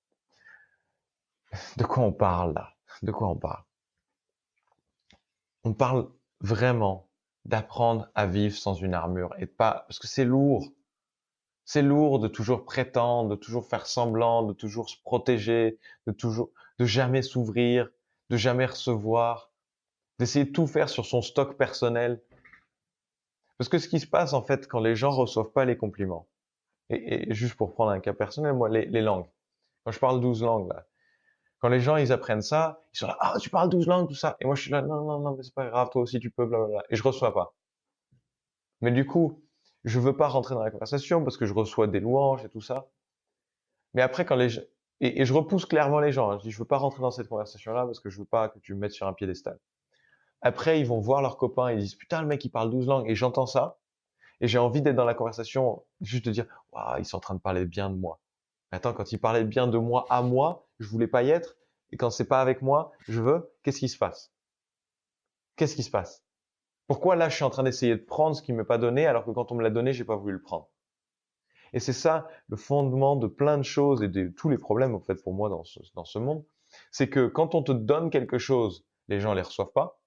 [SPEAKER 2] De quoi on parle là? De quoi on parle? On parle vraiment d'apprendre à vivre sans une armure et pas parce que c'est lourd. C'est lourd de toujours prétendre, de toujours faire semblant, de toujours se protéger, de jamais s'ouvrir, de jamais recevoir, d'essayer de tout faire sur son stock personnel. Parce que ce qui se passe en fait quand les gens reçoivent pas les compliments, et juste pour prendre un cas personnel, moi les langues. Quand je parle 12 langues là, quand les gens ils apprennent ça, ils sont là, ah tu parles 12 langues tout ça, et moi je suis là, non mais c'est pas grave, toi aussi tu peux, blablabla, et je reçois pas. Mais du coup, je veux pas rentrer dans la conversation parce que je reçois des louanges et tout ça. Mais après, quand les gens, et je repousse clairement les gens, hein. Je dis, je veux pas rentrer dans cette conversation-là parce que je veux pas que tu me mettes sur un piédestal. Après, ils vont voir leurs copains, ils disent, putain, le mec, il parle 12 langues, et j'entends ça, et j'ai envie d'être dans la conversation, juste de dire, waouh, ils sont en train de parler bien de moi. Attends, quand ils parlaient bien de moi à moi, je voulais pas y être, et quand c'est pas avec moi, je veux, qu'est-ce qui se passe? Qu'est-ce qui se passe? Pourquoi là, je suis en train d'essayer de prendre ce qui m'est pas donné, alors que quand on me l'a donné, j'ai pas voulu le prendre? Et c'est ça le fondement de plein de choses et de tous les problèmes, en fait, pour moi, dans ce monde. C'est que quand on te donne quelque chose, les gens ne les reçoivent pas.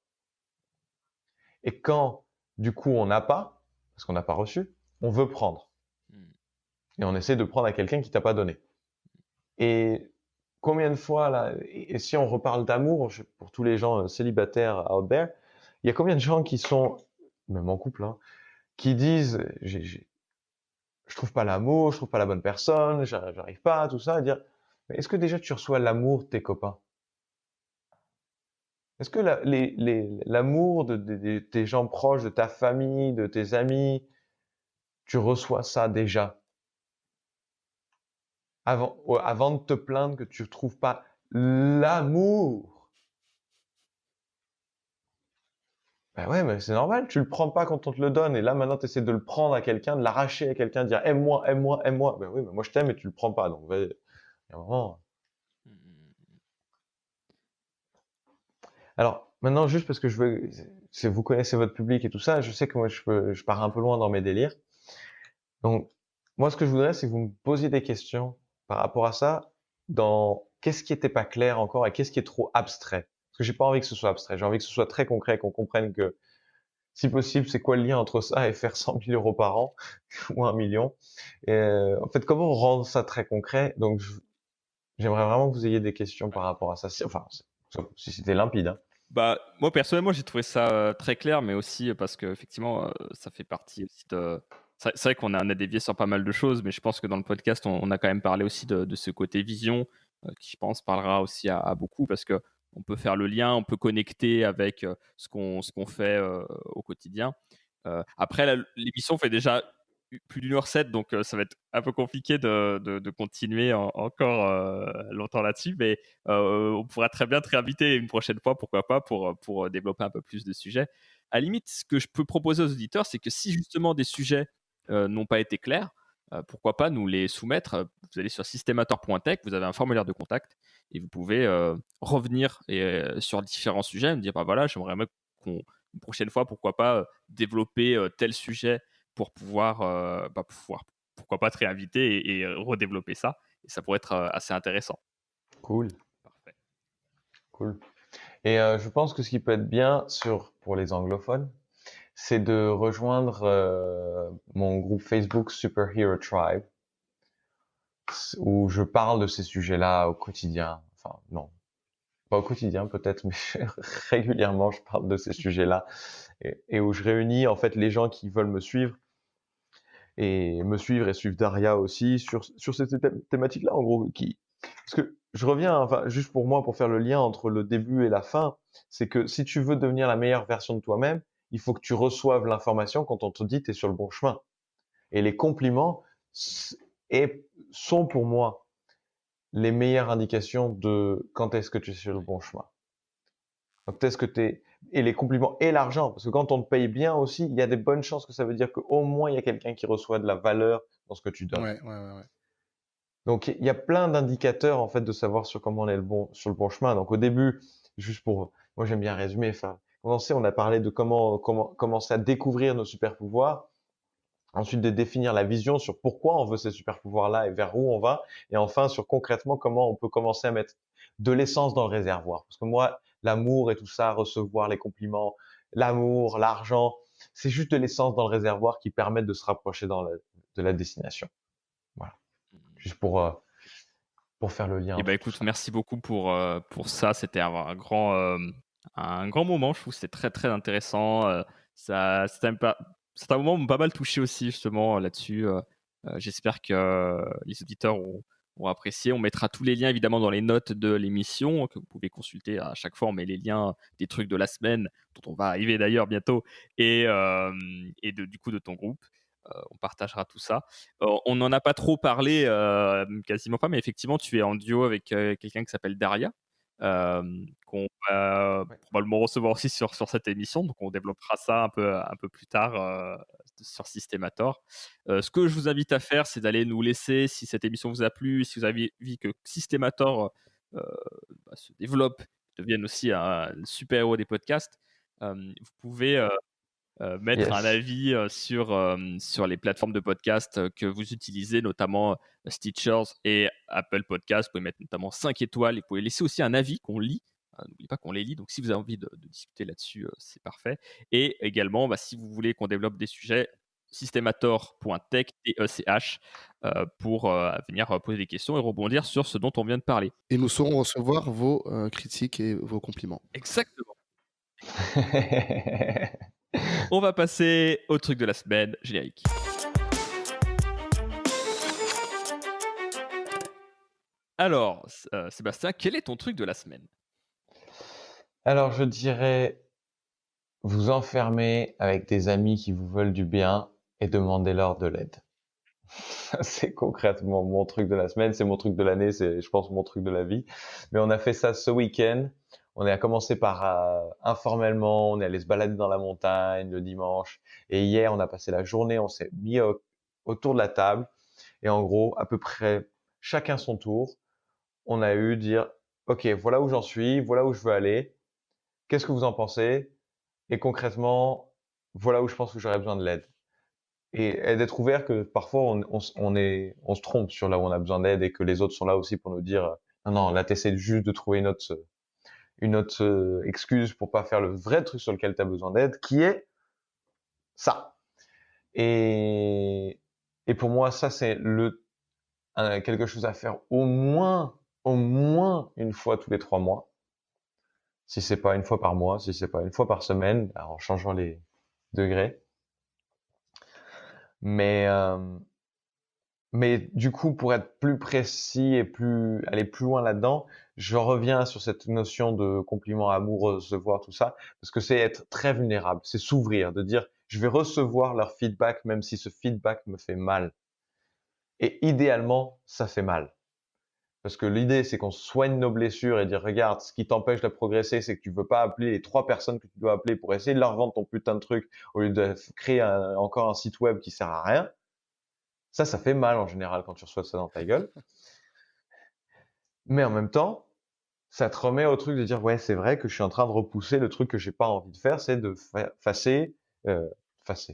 [SPEAKER 2] Et quand, du coup, on n'a pas, parce qu'on n'a pas reçu, on veut prendre. Et on essaie de prendre à quelqu'un qui t'a pas donné. Et combien de fois, là, et si on reparle d'amour, pour tous les gens célibataires out there, il y a combien de gens qui sont, même en couple, hein, qui disent, je trouve pas l'amour, je trouve pas la bonne personne, j'arrive pas, tout ça, à dire, mais est-ce que déjà tu reçois l'amour de tes copains? Est-ce que l'amour de tes gens proches, de ta famille, de tes amis, tu reçois ça déjà? Avant de te plaindre que tu trouves pas l'amour. Ben ouais, mais c'est normal, tu le prends pas quand on te le donne, et là maintenant tu essaies de le prendre à quelqu'un, de l'arracher à quelqu'un, de dire aime-moi, aime-moi, aime-moi. Ben oui, mais moi je t'aime et tu le prends pas, donc il y a un moment. Alors, maintenant, juste parce que je veux, vous connaissez votre public et tout ça, je sais que moi, je pars un peu loin dans mes délires. Donc, moi, ce que je voudrais, c'est que vous me posiez des questions par rapport à ça, dans qu'est-ce qui était pas clair encore et qu'est-ce qui est trop abstrait. Parce que j'ai pas envie que ce soit abstrait, j'ai envie que ce soit très concret, qu'on comprenne que, si possible, c'est quoi le lien entre ça et faire 100 000 euros par an ou 1 million. Et, en fait, comment rendre ça très concret? Donc, j'aimerais vraiment que vous ayez des questions par rapport à ça. Enfin, si c'était limpide, hein.
[SPEAKER 4] Bah, moi personnellement, j'ai trouvé ça très clair, mais aussi parce que effectivement, ça fait partie aussi de. C'est vrai qu'on a dévié sur pas mal de choses, mais je pense que dans le podcast, on a quand même parlé aussi de ce côté vision, qui je pense parlera aussi à beaucoup, parce que on peut faire le lien, on peut connecter avec ce qu'on fait au quotidien. Après, l'émission fait déjà plus d'1h07, donc ça va être un peu compliqué de continuer encore longtemps là-dessus, mais on pourra très bien te réinviter une prochaine fois, pourquoi pas, pour développer un peu plus de sujets. À la limite, ce que je peux proposer aux auditeurs, c'est que si justement des sujets n'ont pas été clairs, pourquoi pas nous les soumettre. Vous allez sur systemator.tech, vous avez un formulaire de contact et vous pouvez revenir sur différents sujets, me dire bah voilà, j'aimerais même qu'on une prochaine fois, pourquoi pas développer tel sujet pour pouvoir, pourquoi pas te réinviter et redévelopper ça. Et ça pourrait être assez intéressant.
[SPEAKER 2] Cool,
[SPEAKER 4] Parfait.
[SPEAKER 2] cool. Et je pense que ce qui peut être bien pour les anglophones, c'est de rejoindre mon groupe Facebook Superhero Tribe, où je parle de ces sujets-là au quotidien. Enfin, non, pas au quotidien peut-être, mais régulièrement je parle de ces sujets-là, et où je réunis en fait les gens qui veulent me suivre et suivre Daria aussi sur cette thématique-là, en gros, parce que je reviens, enfin, juste pour moi, pour faire le lien entre le début et la fin, c'est que si tu veux devenir la meilleure version de toi-même, il faut que tu reçoives l'information quand on te dit tu es sur le bon chemin. Et les compliments sont pour moi les meilleures indications de quand est-ce que tu es sur le bon chemin. Quand est-ce que tu es et les compliments et l'argent, parce que quand on te paye bien aussi, il y a des bonnes chances que ça veut dire qu'au moins il y a quelqu'un qui reçoit de la valeur dans ce que tu donnes.
[SPEAKER 3] Ouais.
[SPEAKER 2] Donc il y a plein d'indicateurs en fait de savoir sur comment on est sur le bon chemin. Donc au début, juste pour moi j'aime bien résumer, enfin commencer, on a parlé de comment commencer à découvrir nos super pouvoirs. Ensuite, de définir la vision sur pourquoi on veut ces super pouvoirs-là et vers où on va. Et enfin, sur concrètement comment on peut commencer à mettre de l'essence dans le réservoir. Parce que moi, l'amour et tout ça, recevoir les compliments, l'amour, l'argent, c'est juste de l'essence dans le réservoir qui permet de se rapprocher de la destination. Voilà. Juste pour faire le lien
[SPEAKER 4] Et bah
[SPEAKER 2] entre tout
[SPEAKER 4] écoute,
[SPEAKER 2] ça.
[SPEAKER 4] merci beaucoup pour ça. C'était un grand moment. Je trouve que c'était très très intéressant. Certains moments m'ont pas mal touché aussi justement là-dessus. J'espère que les auditeurs ont apprécié. On mettra tous les liens évidemment dans les notes de l'émission que vous pouvez consulter à chaque fois. On met les liens des trucs de la semaine dont on va arriver d'ailleurs bientôt et du coup de ton groupe. On partagera tout ça. On n'en a pas trop parlé, quasiment pas, mais effectivement, tu es en duo avec quelqu'un qui s'appelle Daria, qu'on va
[SPEAKER 2] Ouais.
[SPEAKER 4] probablement recevoir aussi sur cette émission. Donc, on développera ça un peu plus tard sur Systemator. Ce que je vous invite à faire, c'est d'aller nous laisser, si cette émission vous a plu, si vous avez envie que Systemator se développe, devienne aussi un super-héros des podcasts, vous pouvez mettre un
[SPEAKER 2] Yes.
[SPEAKER 4] avis sur les plateformes de podcast que vous utilisez, notamment Stitchers et Apple Podcasts. Vous pouvez mettre notamment 5 étoiles et vous pouvez laisser aussi un avis qu'on lit. N'oubliez pas qu'on les lit, donc si vous avez envie de discuter là-dessus, c'est parfait. Et également, si vous voulez qu'on développe des sujets, systemator.tech, T-E-C-H, pour venir poser des questions et rebondir sur ce dont on vient de parler.
[SPEAKER 3] Et nous saurons recevoir vos critiques et vos compliments.
[SPEAKER 4] Exactement. On va passer au truc de la semaine, générique. Alors, Sébastien, quel est ton truc de la semaine?
[SPEAKER 2] Alors, je dirais vous enfermer avec des amis qui vous veulent du bien et demandez-leur de l'aide. C'est concrètement mon truc de la semaine, c'est mon truc de l'année, c'est, je pense, mon truc de la vie. Mais on a fait ça ce week-end. On a commencé par informellement, on est allé se balader dans la montagne le dimanche. Et hier, on a passé la journée, on s'est mis autour de la table. Et en gros, à peu près chacun son tour, on a eu dire, OK, voilà où j'en suis, voilà où je veux aller. Qu'est-ce que vous en pensez? Et concrètement, voilà où je pense que j'aurais besoin de l'aide. Et d'être ouvert que parfois on se trompe sur là où on a besoin d'aide et que les autres sont là aussi pour nous dire non, non, là t'essaies juste de trouver une autre excuse pour pas faire le vrai truc sur lequel tu as besoin d'aide, qui est ça. Et, et pour moi, ça c'est quelque chose à faire au moins une fois tous les 3 mois. Si c'est pas une fois par mois, si c'est pas une fois par semaine, en changeant les degrés. Mais du coup, pour être plus précis et aller plus loin là-dedans, je reviens sur cette notion de compliment amoureux, recevoir tout ça, parce que c'est être très vulnérable, c'est s'ouvrir, de dire je vais recevoir leur feedback même si ce feedback me fait mal. Et idéalement, ça fait mal. Parce que l'idée, c'est qu'on soigne nos blessures et dire regarde, ce qui t'empêche de progresser, c'est que tu veux pas appeler les 3 personnes que tu dois appeler pour essayer de leur vendre ton putain de truc au lieu de créer encore un site web qui sert à rien. Ça fait mal en général quand tu reçois ça dans ta gueule. Mais en même temps, ça te remet au truc de dire ouais, c'est vrai que je suis en train de repousser le truc que j'ai pas envie de faire, c'est de euh, face,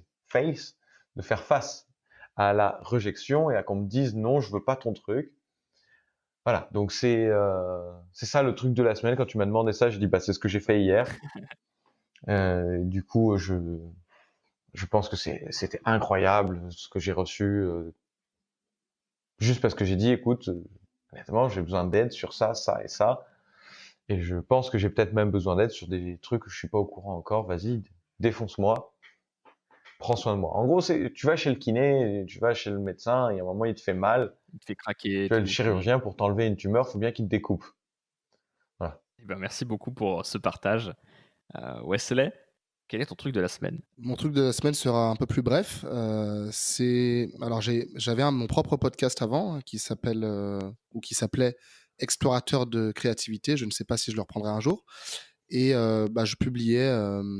[SPEAKER 2] de faire face à la rejection et à qu'on me dise non, je veux pas ton truc. Voilà, donc c'est ça le truc de la semaine. Quand tu m'as demandé ça, j'ai dit bah c'est ce que j'ai fait hier. Du coup, je pense que c'était incroyable ce que j'ai reçu, juste parce que j'ai dit écoute, honnêtement, j'ai besoin d'aide sur ça, ça et ça. Et je pense que j'ai peut-être même besoin d'aide sur des trucs que je suis pas au courant encore. Vas-y, défonce-moi, prends soin de moi. En gros, tu vas chez le kiné, tu vas chez le médecin, et à un moment il te fait mal.
[SPEAKER 4] Il te fait craquer et
[SPEAKER 2] Tu vas le
[SPEAKER 4] tout.
[SPEAKER 2] chirurgien pour t'enlever une tumeur, faut bien qu'il te découpe. Voilà.
[SPEAKER 4] Eh ben, merci beaucoup pour ce partage. Wesley, Quel est ton truc de la semaine?
[SPEAKER 3] Mon truc de la semaine sera un peu plus bref. Alors j'avais mon propre podcast avant qui s'appelait Explorateur de créativité. Je ne sais pas si je le reprendrai un jour. Et je publiais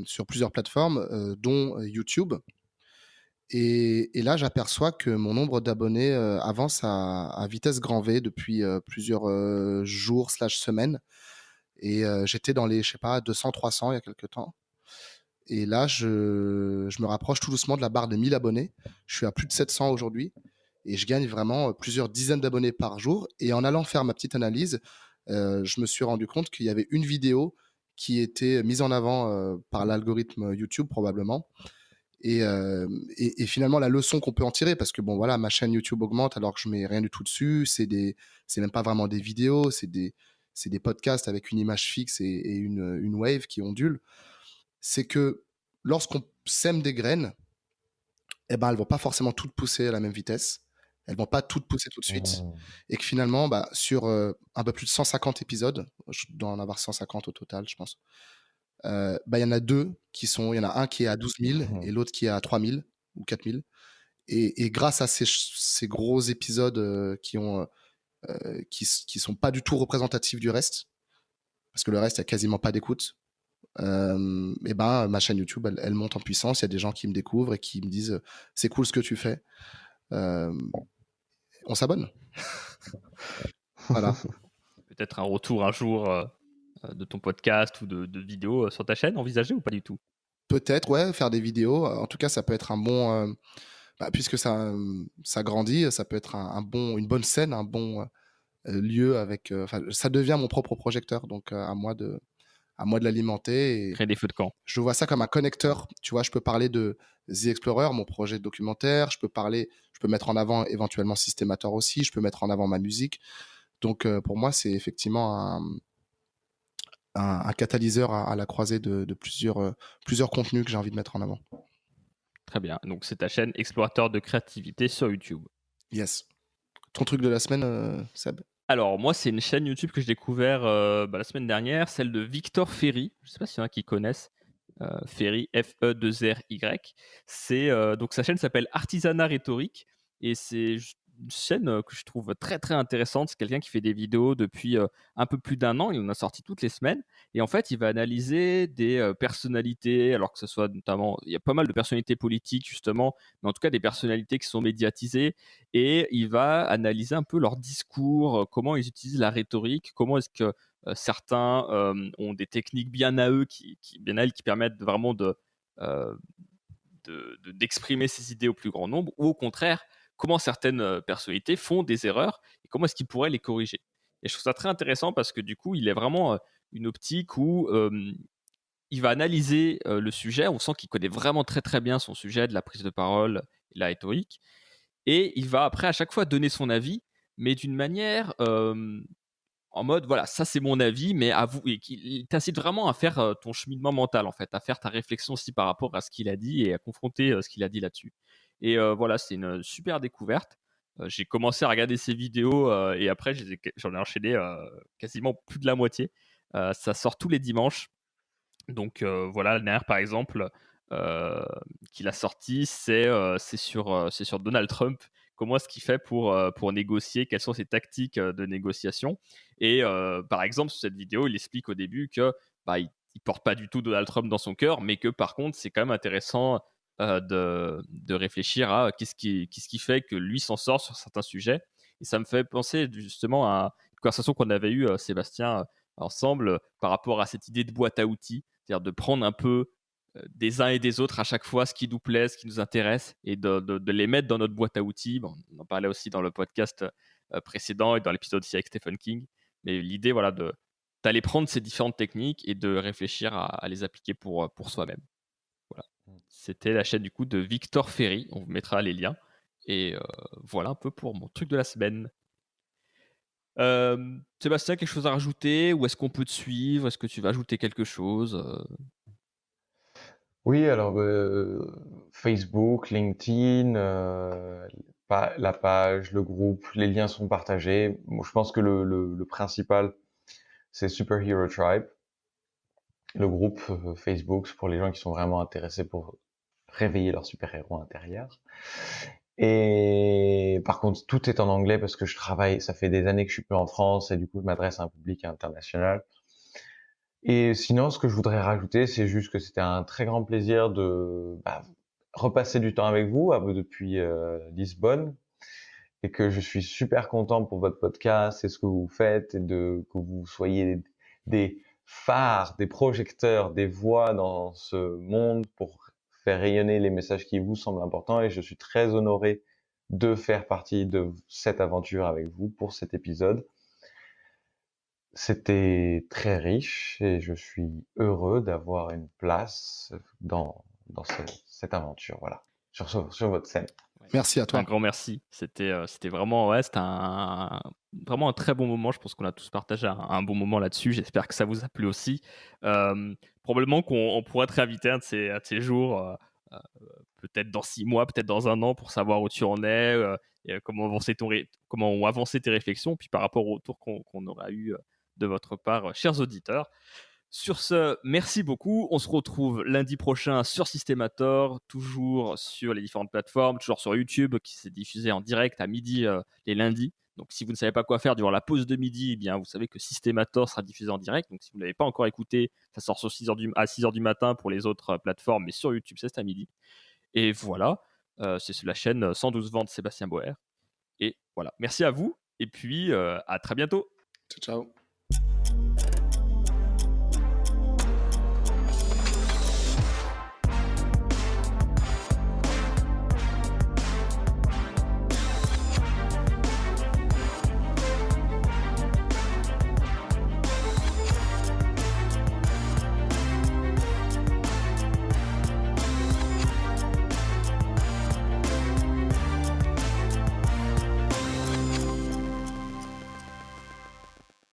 [SPEAKER 3] sur plusieurs plateformes, dont YouTube. Et là, j'aperçois que mon nombre d'abonnés avance à vitesse grand V depuis plusieurs jours slash semaines. Et j'étais dans les, je sais pas, 200, 300 il y a quelques temps. Et là, je me rapproche tout doucement de la barre des 1000 abonnés. Je suis à plus de 700 aujourd'hui. Et je gagne vraiment plusieurs dizaines d'abonnés par jour. Et en allant faire ma petite analyse, je me suis rendu compte qu'il y avait une vidéo qui était mise en avant par l'algorithme YouTube probablement. Et finalement, la leçon qu'on peut en tirer, parce que bon, voilà, ma chaîne YouTube augmente alors que je mets rien du tout dessus. C'est même pas vraiment des vidéos, c'est des podcasts avec une image fixe et une wave qui ondule. C'est que lorsqu'on sème des graines, eh ben, elles vont pas forcément toutes pousser à la même vitesse. Elles vont pas toutes pousser tout de suite.
[SPEAKER 2] Mmh.
[SPEAKER 3] Et que finalement, sur un peu plus de 150 épisodes, je dois en avoir 150 au total, je pense. Il y en a il y en a un qui est à 12 000 et l'autre qui est à 3 000 ou 4 000. Et grâce à ces gros épisodes qui sont pas du tout représentatifs du reste, parce que le reste, il n'y a quasiment pas d'écoute, ma chaîne YouTube, elle monte en puissance. Il y a des gens qui me découvrent et qui me disent c'est cool ce que tu fais. On s'abonne. Voilà.
[SPEAKER 4] Peut-être un retour un jour de ton podcast ou de vidéos sur ta chaîne envisagé ou pas du tout?
[SPEAKER 3] Peut-être, ouais, faire des vidéos. En tout cas, ça peut être un bon. Puisque ça grandit, ça peut être une bonne scène, un bon lieu avec. Ça devient mon propre projecteur, donc à moi de l'alimenter. Et
[SPEAKER 4] Créer des feux de camp.
[SPEAKER 3] je vois ça comme un connecteur. Tu vois, je peux parler de The Explorer, mon projet de documentaire. Je peux mettre en avant éventuellement Systemator aussi. Je peux mettre en avant ma musique. Donc, pour moi, c'est effectivement un catalyseur à la croisée de plusieurs contenus que j'ai envie de mettre en avant.
[SPEAKER 4] Très bien. Donc, c'est ta chaîne Explorateur de créativité sur YouTube.
[SPEAKER 3] Yes. Ton truc de la semaine, Seb?
[SPEAKER 4] Alors, moi, c'est une chaîne YouTube que j'ai découvert la semaine dernière, celle de Victor Ferry. Je ne sais pas s'il y en a qui connaissent. Ferry, F-E-2-R-Y. Donc, sa chaîne s'appelle Artisanat rhétorique. Et c'est une chaîne que je trouve très, très intéressante. C'est quelqu'un qui fait des vidéos depuis un peu plus d'1 an. Il en a sorti toutes les semaines. Et en fait, il va analyser des personnalités, alors que ce soit notamment, il y a pas mal de personnalités politiques, justement, mais en tout cas des personnalités qui sont médiatisées. Et il va analyser un peu leur discours, comment ils utilisent la rhétorique, comment est-ce que certains ont des techniques bien à eux, bien à elles, qui permettent vraiment euh, d'exprimer ces idées au plus grand nombre, ou au contraire, comment certaines personnalités font des erreurs et comment est-ce qu'ils pourraient les corriger. Et je trouve ça très intéressant parce que du coup, il est vraiment une optique où il va analyser le sujet. On sent qu'il connaît vraiment très très bien son sujet de la prise de parole et la rhétorique. Et il va après à chaque fois donner son avis, mais d'une manière en mode voilà, ça c'est mon avis, mais à vous. Et il t'incite vraiment à faire ton cheminement mental en fait, à faire ta réflexion aussi par rapport à ce qu'il a dit et à confronter ce qu'il a dit là-dessus. Et voilà, c'est une super découverte. J'ai commencé à regarder ses vidéos et après j'en ai enchaîné quasiment plus de la moitié. Ça sort tous les dimanches. Donc voilà, la dernière par exemple qu'il a sorti, c'est sur Donald Trump. Comment est-ce qu'il fait pour négocier? Quelles sont ses tactiques de négociation? Et par exemple, sur cette vidéo, il explique au début que il porte pas du tout Donald Trump dans son cœur, mais que par contre, c'est quand même intéressant de réfléchir à qu'est-ce qui fait que lui s'en sort sur certains sujets. Et ça me fait penser justement à une conversation qu'on avait eue, Sébastien, ensemble, par rapport à cette idée de boîte à outils, c'est-à-dire de prendre un peu des uns et des autres à chaque fois ce qui nous plaît, ce qui nous intéresse, et de les mettre dans notre boîte à outils. Bon, on en parlait aussi dans le podcast précédent et dans l'épisode aussi avec Stephen King. Mais l'idée, voilà, d'aller prendre ces différentes techniques et de réfléchir à les appliquer pour soi-même. Voilà. C'était la chaîne du coup de Victor Ferry. On vous mettra les liens. Et voilà un peu pour mon truc de la semaine. Sébastien, quelque chose à rajouter? Ou est-ce qu'on peut te suivre? Est-ce que tu vas ajouter quelque chose?
[SPEAKER 2] Oui, alors Facebook, LinkedIn, la page, le groupe, les liens sont partagés. Moi, je pense que le principal, c'est Superhero Tribe. le groupe Facebook pour les gens qui sont vraiment intéressés pour réveiller leur super-héros intérieur. Et par contre, tout est en anglais parce que je travaille, ça fait des années que je suis plus en France et du coup, je m'adresse à un public international. Et sinon, ce que je voudrais rajouter, c'est juste que c'était un très grand plaisir de repasser du temps avec vous depuis Lisbonne et que je suis super content pour votre podcast et ce que vous faites et que vous soyez des phares, des projecteurs, des voix dans ce monde pour faire rayonner les messages qui vous semblent importants et je suis très honoré de faire partie de cette aventure avec vous pour cet épisode. C'était très riche et je suis heureux d'avoir une place dans cette aventure, voilà, sur votre scène.
[SPEAKER 3] Merci à
[SPEAKER 4] Un
[SPEAKER 3] toi.
[SPEAKER 4] grand merci. C'était vraiment, ouais, c'était vraiment un très bon moment. Je pense qu'on a tous partagé un bon moment là-dessus. J'espère que ça vous a plu aussi. Probablement qu'on pourra te réinviter un de ces jours, peut-être dans 6 mois, peut-être dans 1 an, pour savoir où tu en es, et comment ont avancé tes réflexions, puis par rapport au retour qu'on aura eu de votre part, chers auditeurs. Sur ce, merci beaucoup. On se retrouve lundi prochain sur Systemator, toujours sur les différentes plateformes, toujours sur YouTube, qui s'est diffusé en direct à midi les lundis. Donc, si vous ne savez pas quoi faire durant la pause de midi, eh bien, vous savez que Systemator sera diffusé en direct. Donc, si vous ne l'avez pas encore écouté, ça sort sur 6h à 6h du matin pour les autres plateformes, mais sur YouTube, c'est à midi. Et voilà, c'est sur la chaîne 112 ventes Sébastien Boer. Et voilà, merci à vous. Et puis, à très bientôt.
[SPEAKER 3] Ciao, ciao.